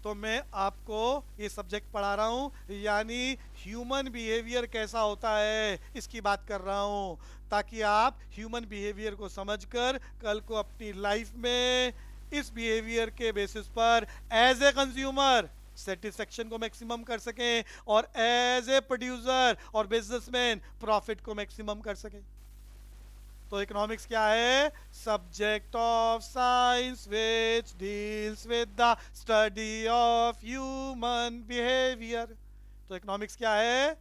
तो मैं आपको ये सब्जेक्ट पढ़ा रहा हूँ, यानी ह्यूमन बिहेवियर कैसा होता है इसकी बात कर रहा हूँ, ताकि आप ह्यूमन बिहेवियर को समझकर कल को अपनी लाइफ में इस बिहेवियर के बेसिस पर एज ए कंज्यूमर सेटिस्फेक्शन को मैक्सिमम कर सकें और एज ए प्रोड्यूसर और बिजनेसमैन प्रॉफिट को मैक्सिमम कर सकें। तो इकोनॉमिक्स क्या है? Subject of science which deals with the study of human behaviour. तो इकोनॉमिक्स क्या है?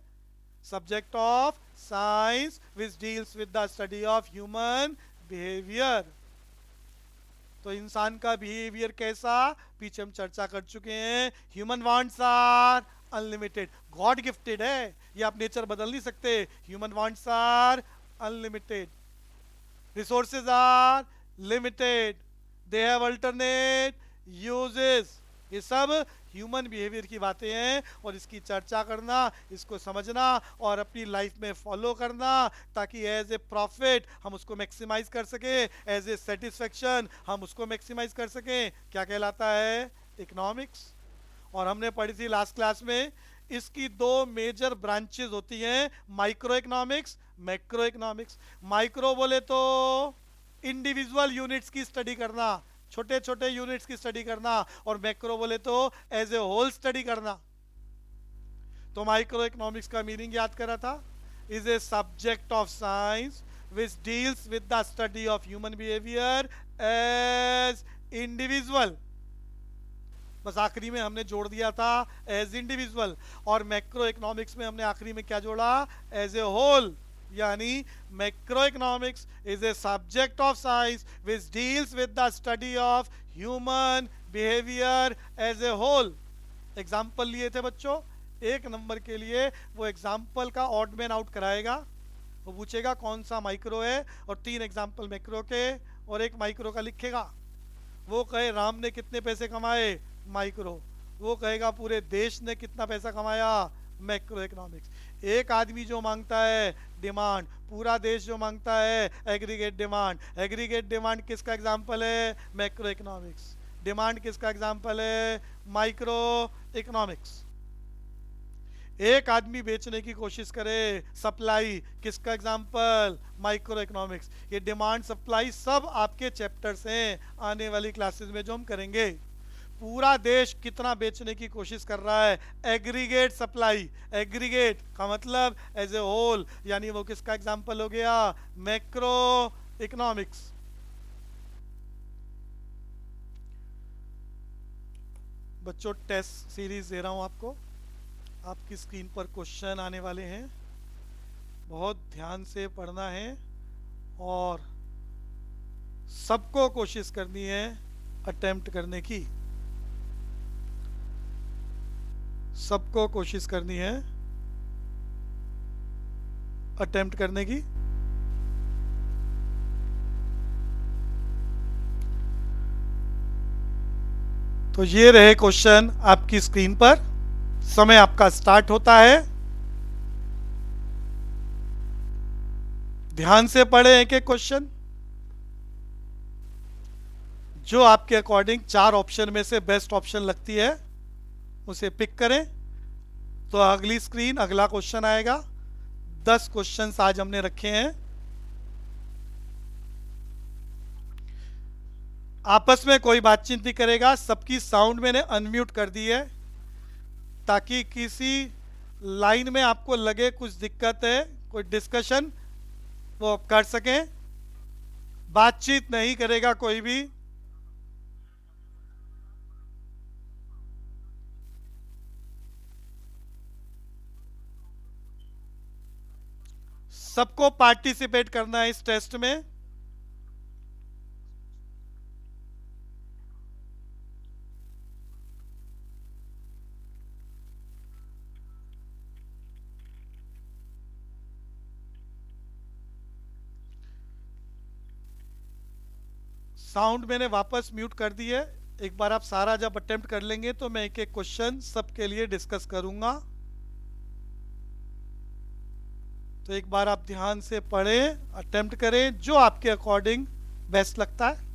Subject of science which deals with the study of human behaviour. तो इंसान का बिहेवियर कैसा, पीछे हम चर्चा कर चुके हैं। Human wants are unlimited, God gifted है, ये आप नेचर बदल नहीं सकते। Human wants are unlimited, resources are limited, they have alternate uses। ये सब ह्यूमन बिहेवियर की बातें हैं और इसकी चर्चा करना, इसको समझना और अपनी लाइफ में फॉलो करना, ताकि एज ए प्रॉफिट हम उसको मैक्सिमाइज कर सकें, एज ए सेटिस्फेक्शन हम उसको मैक्सिमाइज कर सकें। क्या कहलाता है? इकोनॉमिक्स। और हमने पढ़ी थी लास्ट क्लास में, इसकी दो मेजर ब्रांचेस होती हैं, micro economics, macro economics. Micro बोले तो इंडिविजुअल यूनिट्स की स्टडी करना, छोटे छोटे यूनिट्स की स्टडी करना, और मैक्रो बोले तो एज ए होल स्टडी करना। तो माइक्रो इकोनॉमिक्स का मीनिंग याद करा था, is a subject of science which deals with the study of human behaviour as individual. बस आखिरी में हमने जोड़ दिया था एज इंडिविजुअल, और मैक्रो इकोनॉमिक्स में हमने आखिरी में क्या जोड़ा? As a whole. यानी macro economics is a subject of science which deals with the study of human behaviour as a whole. Example लिए थे बच्चों, एक नंबर के लिए वो एग्जाम्पल का ऑड मैन आउट कराएगा, वो पूछेगा कौन सा माइक्रो है, और 3 एग्जाम्पल मैक्रो के और एक माइक्रो का लिखेगा। वो कहे राम ने कितने पैसे कमाए, माइक्रो। वो कहेगा पूरे देश ने कितना पैसा कमाया, मैक्रो इकोनॉमिक्स। एक आदमी जो मांगता है डिमांड, पूरा देश जो मांगता है एग्रीगेट डिमांड। एग्रीगेट डिमांड किसका एग्जाम्पल है? Macro economics. डिमांड किसका एग्जाम्पल है? Micro economics. एक आदमी बेचने की कोशिश करे, सप्लाई, किसका एग्जाम्पल? Micro economics. ये डिमांड सप्लाई सब आपके चैप्टर्स हैं आने वाली क्लासेस में जो हम करेंगे। पूरा देश कितना बेचने की कोशिश कर रहा है, एग्रीगेट सप्लाई। एग्रीगेट का मतलब एज ए होल, यानी वो किसका एग्जाम्पल हो गया? Macro economics. बच्चों टेस्ट सीरीज दे रहा हूं आपको, आपकी स्क्रीन पर क्वेश्चन आने वाले हैं, बहुत ध्यान से पढ़ना है और सबको कोशिश करनी है अटेम्प्ट करने की, सबको कोशिश करनी है अटेम्प्ट करने की। तो ये रहे क्वेश्चन आपकी स्क्रीन पर, समय आपका स्टार्ट होता है। ध्यान से पढ़े एक एक क्वेश्चन, जो आपके अकॉर्डिंग 4 ऑप्शन में से बेस्ट ऑप्शन लगती है उसे पिक करें। तो अगली स्क्रीन अगला क्वेश्चन आएगा। 10 क्वेश्चंस आज हमने रखे हैं। आपस में कोई बातचीत नहीं करेगा, सबकी साउंड मैंने अनम्यूट कर दी है, ताकि किसी लाइन में आपको लगे कुछ दिक्कत है, कोई डिस्कशन वो आप कर सकें। बातचीत नहीं करेगा कोई भी। सबको पार्टिसिपेट करना है इस टेस्ट में। साउंड मैंने वापस म्यूट कर दी है। एक बार आप सारा जब अटेम्प्ट कर लेंगे तो मैं एक एक क्वेश्चन सबके लिए डिस्कस करूंगा। तो एक बार आप ध्यान से पढ़ें, अटेम्प्ट करें, जो आपके अकॉर्डिंग बेस्ट लगता है।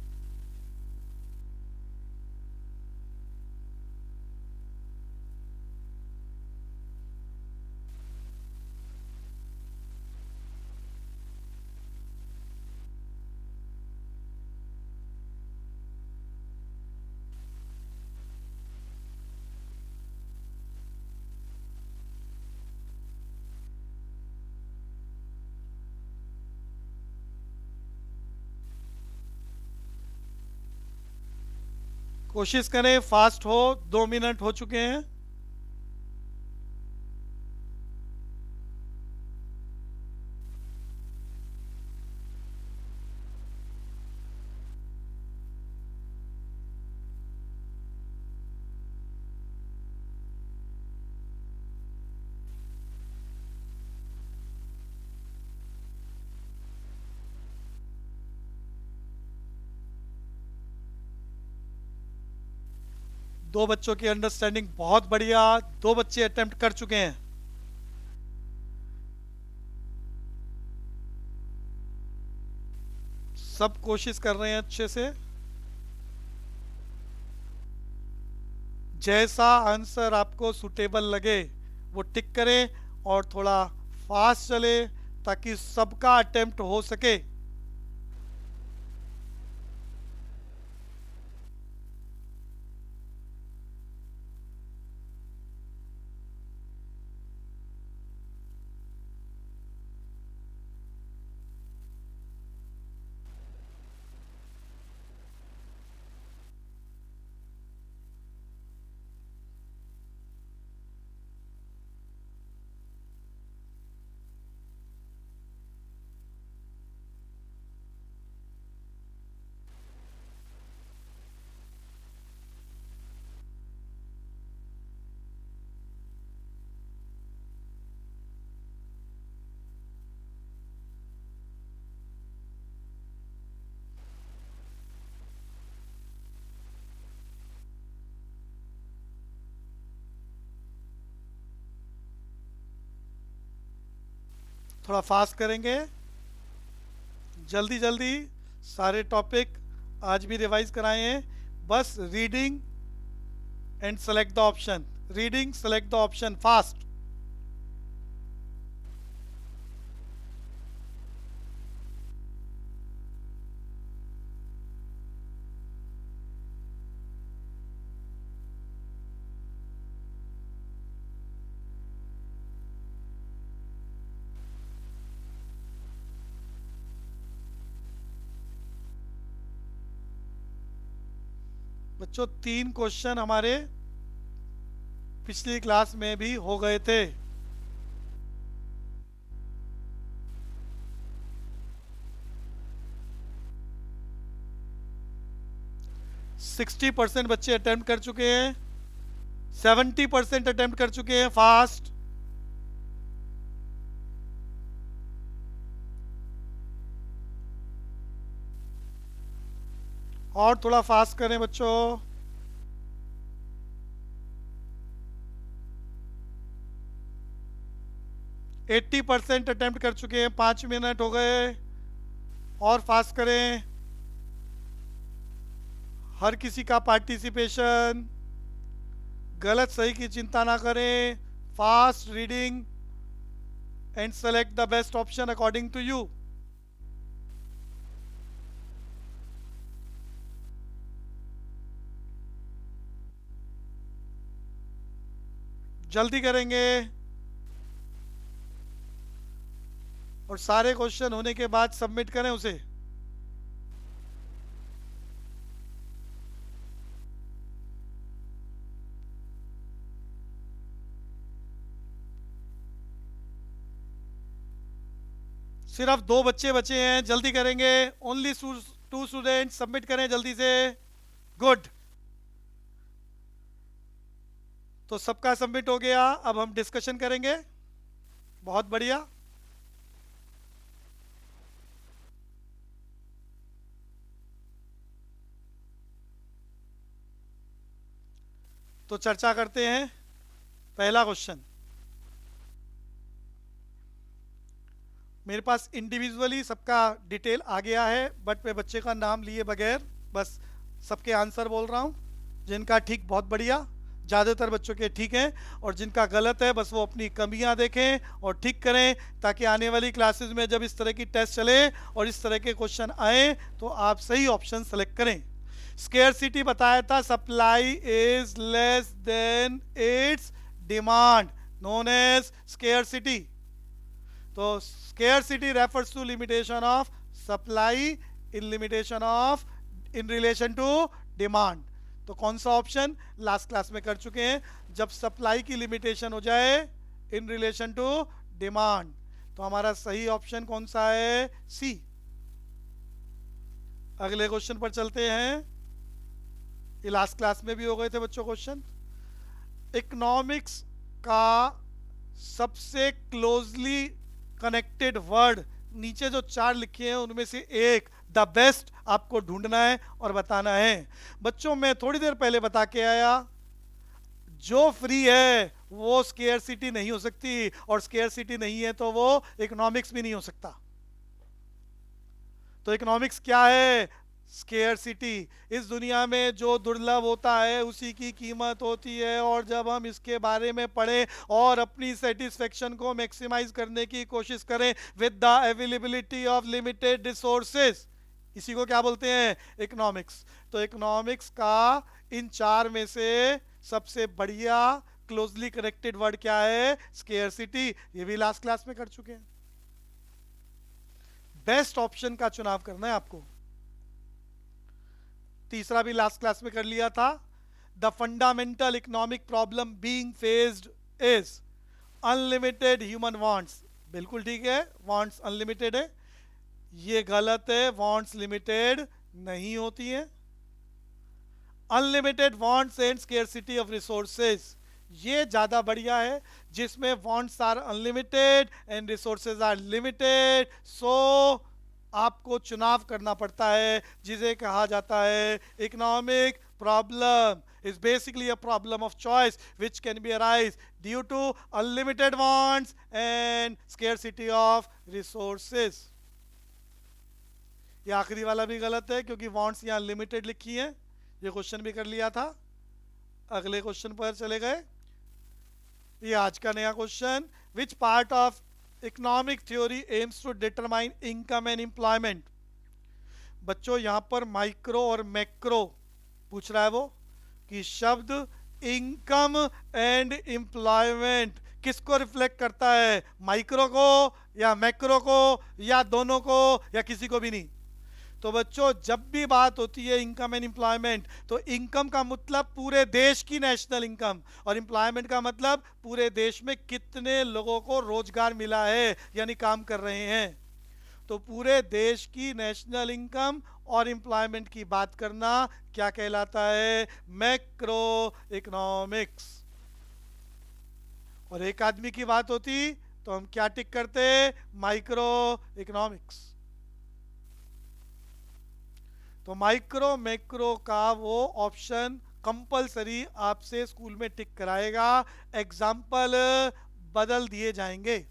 कोशिश करें फास्ट हो, 2 मिनट हो चुके हैं। दो बच्चों की अंडरस्टैंडिंग बहुत बढ़िया, 2 बच्चे अटेम्प्ट कर चुके हैं। सब कोशिश कर रहे हैं अच्छे से। जैसा आंसर आपको सुटेबल लगे वो टिक करें और थोड़ा फास्ट चले ताकि सबका अटेम्प्ट हो सके। थोड़ा फास्ट करेंगे, जल्दी जल्दी। सारे टॉपिक आज भी रिवाइज कराए हैं। बस reading and select the option, reading select the option, fast. बच्चों 3 क्वेश्चन हमारे पिछली क्लास में भी हो गए थे। 60% बच्चे अटेम्प्ट कर चुके हैं, 70% अटेम्प्ट कर चुके हैं फास्ट। और थोड़ा फास्ट करें बच्चों। 80% अटेम्प्ट कर चुके हैं, 5 मिनट हो गए। और फास्ट करें। हर किसी का पार्टिसिपेशन, गलत सही की चिंता ना करें। Fast reading and select the best option according to you. जल्दी करेंगे। और सारे क्वेश्चन होने के बाद सबमिट करें उसे। सिर्फ 2 बच्चे बचे हैं, जल्दी करेंगे। ओनली 2 स्टूडेंट, सबमिट करें जल्दी से। गुड। तो सबका सबमिट हो गया, अब हम डिस्कशन करेंगे। बहुत बढ़िया। तो चर्चा करते हैं। पहला क्वेश्चन, मेरे पास इंडिविजुअली सबका डिटेल आ गया है, बट मैं बच्चे का नाम लिए बगैर बस सबके आंसर बोल रहा हूँ। जिनका ठीक बहुत बढ़िया, ज़्यादातर बच्चों के ठीक हैं, और जिनका गलत है बस वो अपनी कमियां देखें और ठीक करें, ताकि आने वाली क्लासेस में जब इस तरह की टेस्ट चले और इस तरह के क्वेश्चन आए तो आप सही ऑप्शन सेलेक्ट करें। स्केयरसिटी बताया था, supply is less than its demand, known as scarcity. तो scarcity refers to limitation of supply in limitation of in relation to demand। तो कौन सा ऑप्शन लास्ट क्लास में कर चुके हैं, जब सप्लाई की लिमिटेशन हो जाए इन रिलेशन टू डिमांड। तो हमारा सही ऑप्शन कौन सा है, सी। अगले क्वेश्चन पर चलते हैं। ये लास्ट क्लास में भी हो गए थे बच्चों क्वेश्चन। इकोनॉमिक्स का सबसे क्लोजली कनेक्टेड वर्ड, नीचे जो चार लिखे हैं उनमें से एक, द बेस्ट, आपको ढूंढना है और बताना है। बच्चों मैं थोड़ी देर पहले बता के आया, जो फ्री है वो स्केयरसिटी नहीं हो सकती, और स्केयरसिटी नहीं है तो वो इकोनॉमिक्स भी नहीं हो सकता। तो इकोनॉमिक्स क्या है, स्केयरसिटी। इस दुनिया में जो दुर्लभ होता है उसी की कीमत होती है, और जब हम इसके बारे में पढ़ें और अपनी सेटिस्फेक्शन को मैक्सिमाइज करने की कोशिश करें with the availability of limited resources, इसी को क्या बोलते हैं, इकोनॉमिक्स। तो इकोनॉमिक्स का इन चार में से सबसे बढ़िया क्लोजली कनेक्टेड वर्ड क्या है, स्केयरसिटी। ये भी लास्ट क्लास में कर चुके हैं। बेस्ट ऑप्शन का चुनाव करना है आपको। तीसरा भी लास्ट क्लास में कर लिया था। The fundamental economic problem being faced is unlimited human wants. बिल्कुल ठीक है, वांट्स अनलिमिटेड है। ये गलत है, वांट्स लिमिटेड नहीं होती है। Unlimited wants and scarcity of resources, ये ज्यादा बढ़िया है, जिसमें wants are unlimited and resources are limited. So आपको चुनाव करना पड़ता है, जिसे कहा जाता है economic problem is basically a problem of choice which can be arise due to unlimited wants and scarcity of resources। ये आखिरी वाला भी गलत है, क्योंकि wants यहाँ लिमिटेड लिखी है, ये क्वेश्चन भी कर लिया था। अगले क्वेश्चन पर चले गए। ये आज का नया question, which part of economic theory aims to determine income and employment. बच्चों यहां पर माइक्रो और मैक्रो पूछ रहा है वो, कि शब्द इनकम एंड एम्प्लॉयमेंट किसको रिफ्लेक्ट करता है, माइक्रो को या मैक्रो को या दोनों को या किसी को भी नहीं। तो बच्चों जब भी बात होती है इनकम एंड एम्प्लॉयमेंट, तो इनकम का मतलब पूरे देश की नेशनल इनकम, और एम्प्लॉयमेंट का मतलब पूरे देश में कितने लोगों को रोजगार मिला है, यानी काम कर रहे हैं। तो पूरे देश की नेशनल इनकम और एम्प्लॉयमेंट की बात करना क्या कहलाता है, मैक्रो इकोनॉमिक्स। और एक आदमी की बात होती तो हम क्या टिक करते, माइक्रो इकोनॉमिक्स। तो माइक्रो मैक्रो का वो ऑप्शन कंपलसरी आपसे स्कूल में टिक कराएगा, एग्जाम्पल बदल दिए जाएंगे।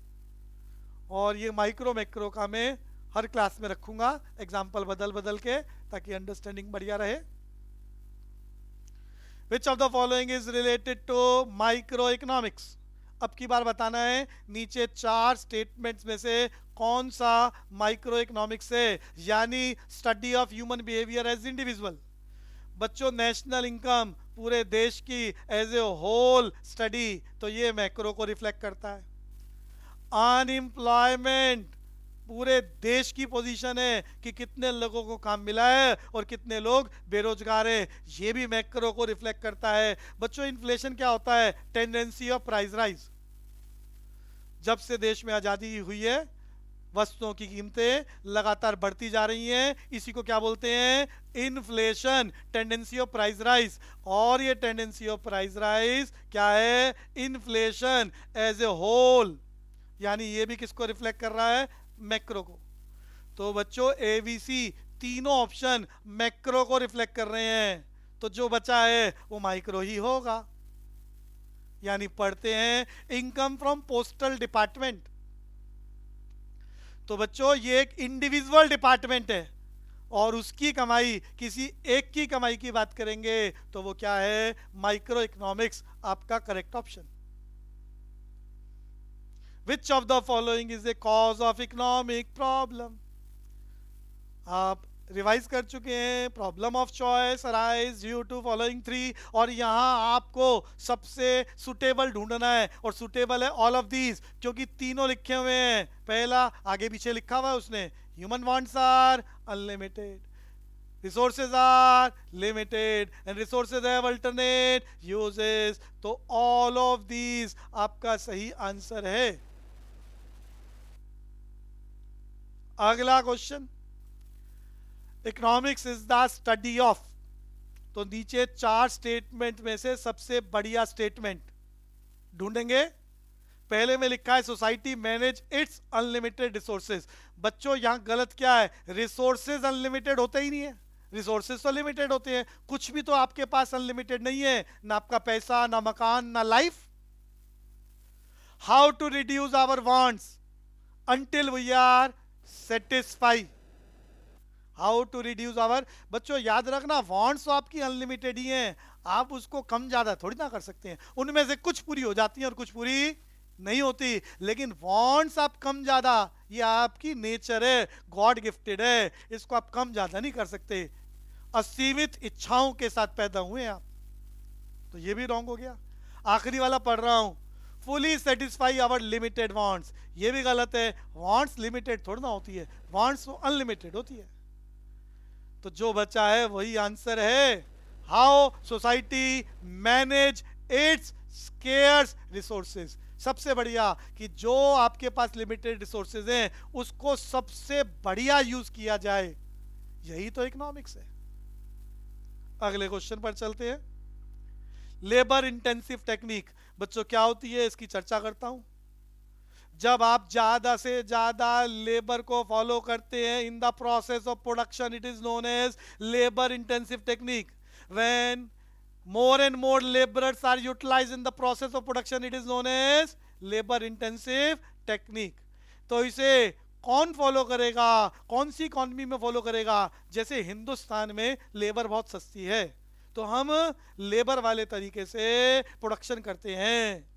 और ये माइक्रो मैक्रो का मैं हर क्लास में रखूंगा एग्जाम्पल बदल बदल के, ताकि अंडरस्टैंडिंग बढ़िया रहे। Which of the following is related to micro economics. अब की बार बताना है नीचे चार स्टेटमेंट्स में से कौन सा माइक्रो इकोनॉमिक्स है, यानी study of human behaviour as individual. बच्चों नेशनल इनकम पूरे देश की एज ए होल स्टडी, तो ये मैक्रो को रिफ्लेक्ट करता है। अनएम्प्लॉयमेंट पूरे देश की पोजीशन है कि कितने लोगों को काम मिला है और कितने लोग बेरोजगार है, ये भी मैक्रो को रिफ्लेक्ट करता है। बच्चों इन्फ्लेशन क्या होता है, टेंडेंसी ऑफ प्राइस राइज। जब से देश में आजादी हुई है वस्तुओं की कीमतें लगातार बढ़ती जा रही हैं, इसी को क्या बोलते हैं, inflation, tendency of price rise. और ये टेंडेंसी ऑफ प्राइस राइज क्या है, इन्फ्लेशन एज ए होल, यानी ये भी किसको रिफ्लेक्ट कर रहा है, मैक्रो को। तो बच्चों एबीसी तीनों ऑप्शन मैक्रो को रिफ्लेक्ट कर रहे हैं, तो जो बचा है वो माइक्रो ही होगा। यानी पढ़ते हैं इनकम फ्रॉम पोस्टल डिपार्टमेंट। तो बच्चों ये एक इंडिविजुअल डिपार्टमेंट है और उसकी कमाई, किसी एक की कमाई की बात करेंगे तो वो क्या है, माइक्रो इकोनॉमिक्स आपका correct option. Which of the following is a cause of economic problem? आप रिवाइज कर चुके हैं, problem of choice arise due to following three, और यहां आपको सबसे सुटेबल ढूंढना है और सुटेबल है ऑल ऑफ दीज, क्योंकि तीनों लिखे हुए हैं। पहला आगे पीछे लिखा हुआ है उसने, human wants are unlimited, resources are limited and resources have alternate uses, तो all of these आपका सही आंसर है। अगला question, economics is the study of, तो नीचे चार स्टेटमेंट में से सबसे बढ़िया स्टेटमेंट ढूंढेंगे। पहले में लिखा है society manage it's unlimited resources. बच्चों यहां गलत क्या है, रिसोर्सेज अनलिमिटेड होते ही नहीं है, रिसोर्सेज तो लिमिटेड होते हैं। कुछ भी तो आपके पास अनलिमिटेड नहीं है, ना आपका पैसा, ना मकान, ना life. How to reduce our wants until we are satisfy, how to reduce our, बच्चों याद रखना वांट्स तो आपकी अनलिमिटेड ही हैं, आप उसको कम ज्यादा थोड़ी ना कर सकते हैं। उनमें से कुछ पूरी हो जाती हैं और कुछ पूरी नहीं होती, लेकिन वांट्स आप कम ज्यादा, ये आपकी नेचर है, गॉड गिफ्टेड है, इसको आप कम ज्यादा नहीं कर सकते। असीमित इच्छाओं के साथ पैदा हुए आप, तो ये भी रॉन्ग हो गया। आखिरी वाला पढ़ रहा हूं, fully satisfy our limited wants, ये भी गलत है। वांट्स लिमिटेड थोड़ा ना होती है, वांट्स तो अनलिमिटेड होती है। तो जो बचा है वही आंसर है, how society manage it's scarce resources. सबसे बढ़िया कि जो आपके पास लिमिटेड रिसोर्सेज हैं उसको सबसे बढ़िया यूज किया जाए, यही तो इकोनॉमिक्स है। अगले क्वेश्चन पर चलते हैं, लेबर इंटेंसिव टेक्निक बच्चों क्या होती है इसकी चर्चा करता हूं। जब आप ज्यादा से ज्यादा लेबर को फॉलो करते हैं in the process of production, it is known as labour intensive technique. When more and more laborers are utilized in the process of production, it is known as labor intensive technique। तो इसे कौन follow करेगा, कौन सी economy में follow करेगा? जैसे हिंदुस्तान में labour बहुत सस्ती है तो हम लेबर वाले तरीके से प्रोडक्शन करते हैं।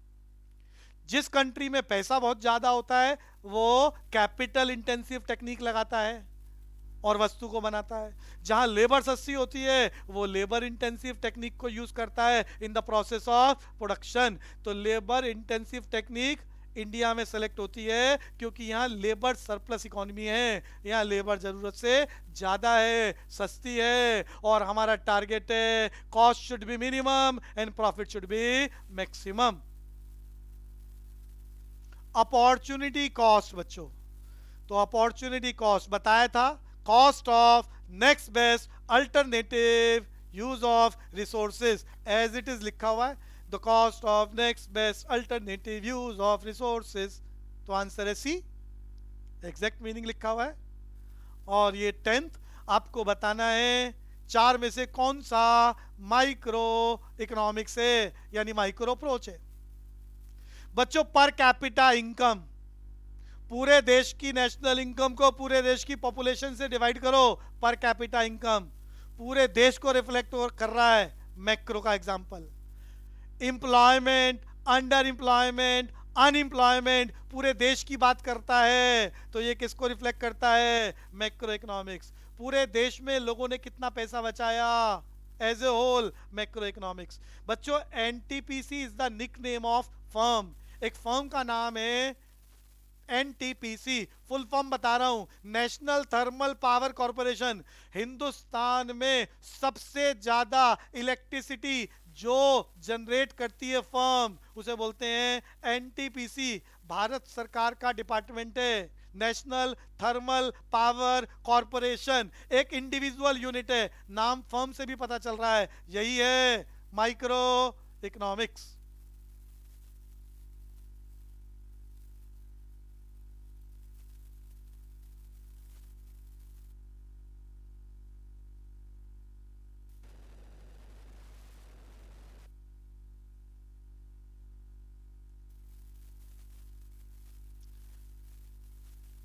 जिस कंट्री में पैसा बहुत ज्यादा होता है वो कैपिटल इंटेंसिव टेक्निक लगाता है और वस्तु को बनाता है। जहां लेबर सस्ती होती है वो लेबर इंटेंसिव टेक्निक को यूज करता है इन द प्रोसेस ऑफ प्रोडक्शन। तो लेबर इंटेंसिव टेक्निक इंडिया में सेलेक्ट होती है क्योंकि यहाँ लेबर सरप्लस इकोनॉमी है, यहाँ लेबर जरूरत से ज्यादा है, सस्ती है, और हमारा टारगेट है cost should be minimum and profit should be maximum. Opportunity cost बच्चों, तो अपॉर्चुनिटी कॉस्ट बताया था, cost of next best alternative use of resources, as it is लिखा हुआ है, the cost of next best alternative use of resources. तो answer है C, exact meaning लिखा हुआ है। और ये 10th आपको बताना है चार में से कौन सा माइक्रो इकोनॉमिक्स है, यानी माइक्रो अप्रोच है। बच्चों पर कैपिटा इनकम, पूरे देश की नेशनल इनकम को पूरे देश की पॉपुलेशन से डिवाइड करो, पर कैपिटा इनकम पूरे देश को रिफ्लेक्ट कर रहा है। मैक्रो का example, employment, under employment, unemployment पूरे देश की बात करता है, तो ये किसको रिफ्लेक्ट करता है? Macro economics. पूरे देश में लोगों ने कितना पैसा बचाया as a whole, macro economics. बच्चों NTPC is the nickname of firm, एक फर्म का नाम है एनटीपीसी, फुल फॉर्म बता रहा हूं, National Thermal Power Corporation. Hindustan में सबसे ज्यादा इलेक्ट्रिसिटी जो जनरेट करती है फर्म, उसे बोलते हैं एनटीपीसी। भारत सरकार का डिपार्टमेंट है, नेशनल थर्मल पावर कॉर्पोरेशन, एक इंडिविजुअल यूनिट है, नाम फर्म से भी पता चल रहा है, यही है माइक्रो इकोनॉमिक्स।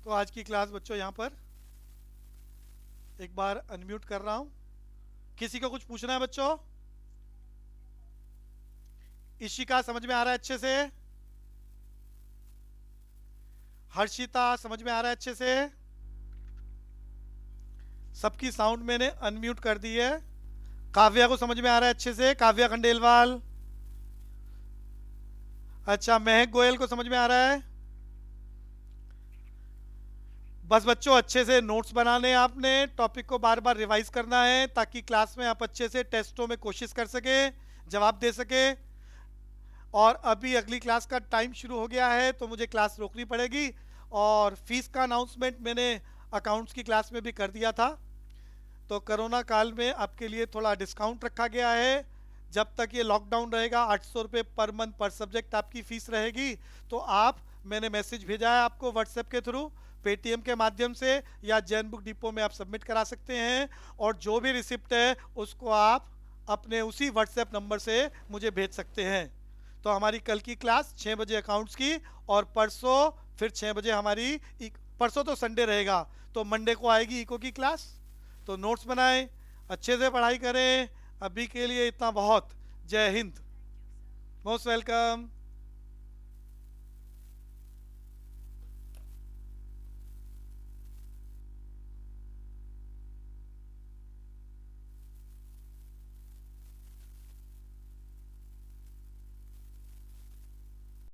तो आज की क्लास बच्चों यहाँ पर एक बार अनम्यूट कर रहा हूँ। किसी को कुछ पूछना है बच्चों? इशिका समझ में आ रहा है अच्छे से? हर्षिता समझ में आ रहा है अच्छे से? सबकी साउंड मैंने अनम्यूट कर दी है। काव्या को समझ में आ रहा है अच्छे से? काव्या खंडेलवाल। अच्छा, महक गोयल को समझ में आ रहा है? बस बच्चों अच्छे से नोट्स बनाने हैं, आपने टॉपिक को बार बार रिवाइज करना है ताकि क्लास में आप अच्छे से टेस्टों में कोशिश कर सके, जवाब दे सके। और अभी अगली क्लास का टाइम शुरू हो गया है तो मुझे क्लास रोकनी पड़ेगी। और फीस का अनाउंसमेंट मैंने अकाउंट्स की क्लास में भी कर दिया था। तो कोरोना काल में आपके लिए थोड़ा डिस्काउंट रखा गया है। जब तक ये लॉकडाउन रहेगा 800 रुपये पर मंथ पर सब्जेक्ट आपकी फीस रहेगी। तो आप, मैंने मैसेज भेजा है आपको व्हाट्सएप के थ्रू, पेटीएम के माध्यम से या जैन बुक डिपो में आप सबमिट करा सकते हैं। और जो भी रिसिप्ट है उसको आप अपने उसी व्हाट्सएप नंबर से मुझे भेज सकते हैं। तो हमारी कल की क्लास 6 बजे अकाउंट्स की, और परसों फिर 6 बजे हमारी परसों तो संडे रहेगा, तो मंडे को आएगी इको की क्लास। तो नोट्स बनाएं, अच्छे से पढ़ाई करें। अभी के लिए इतना बहुत। जय हिंद। Most welcome.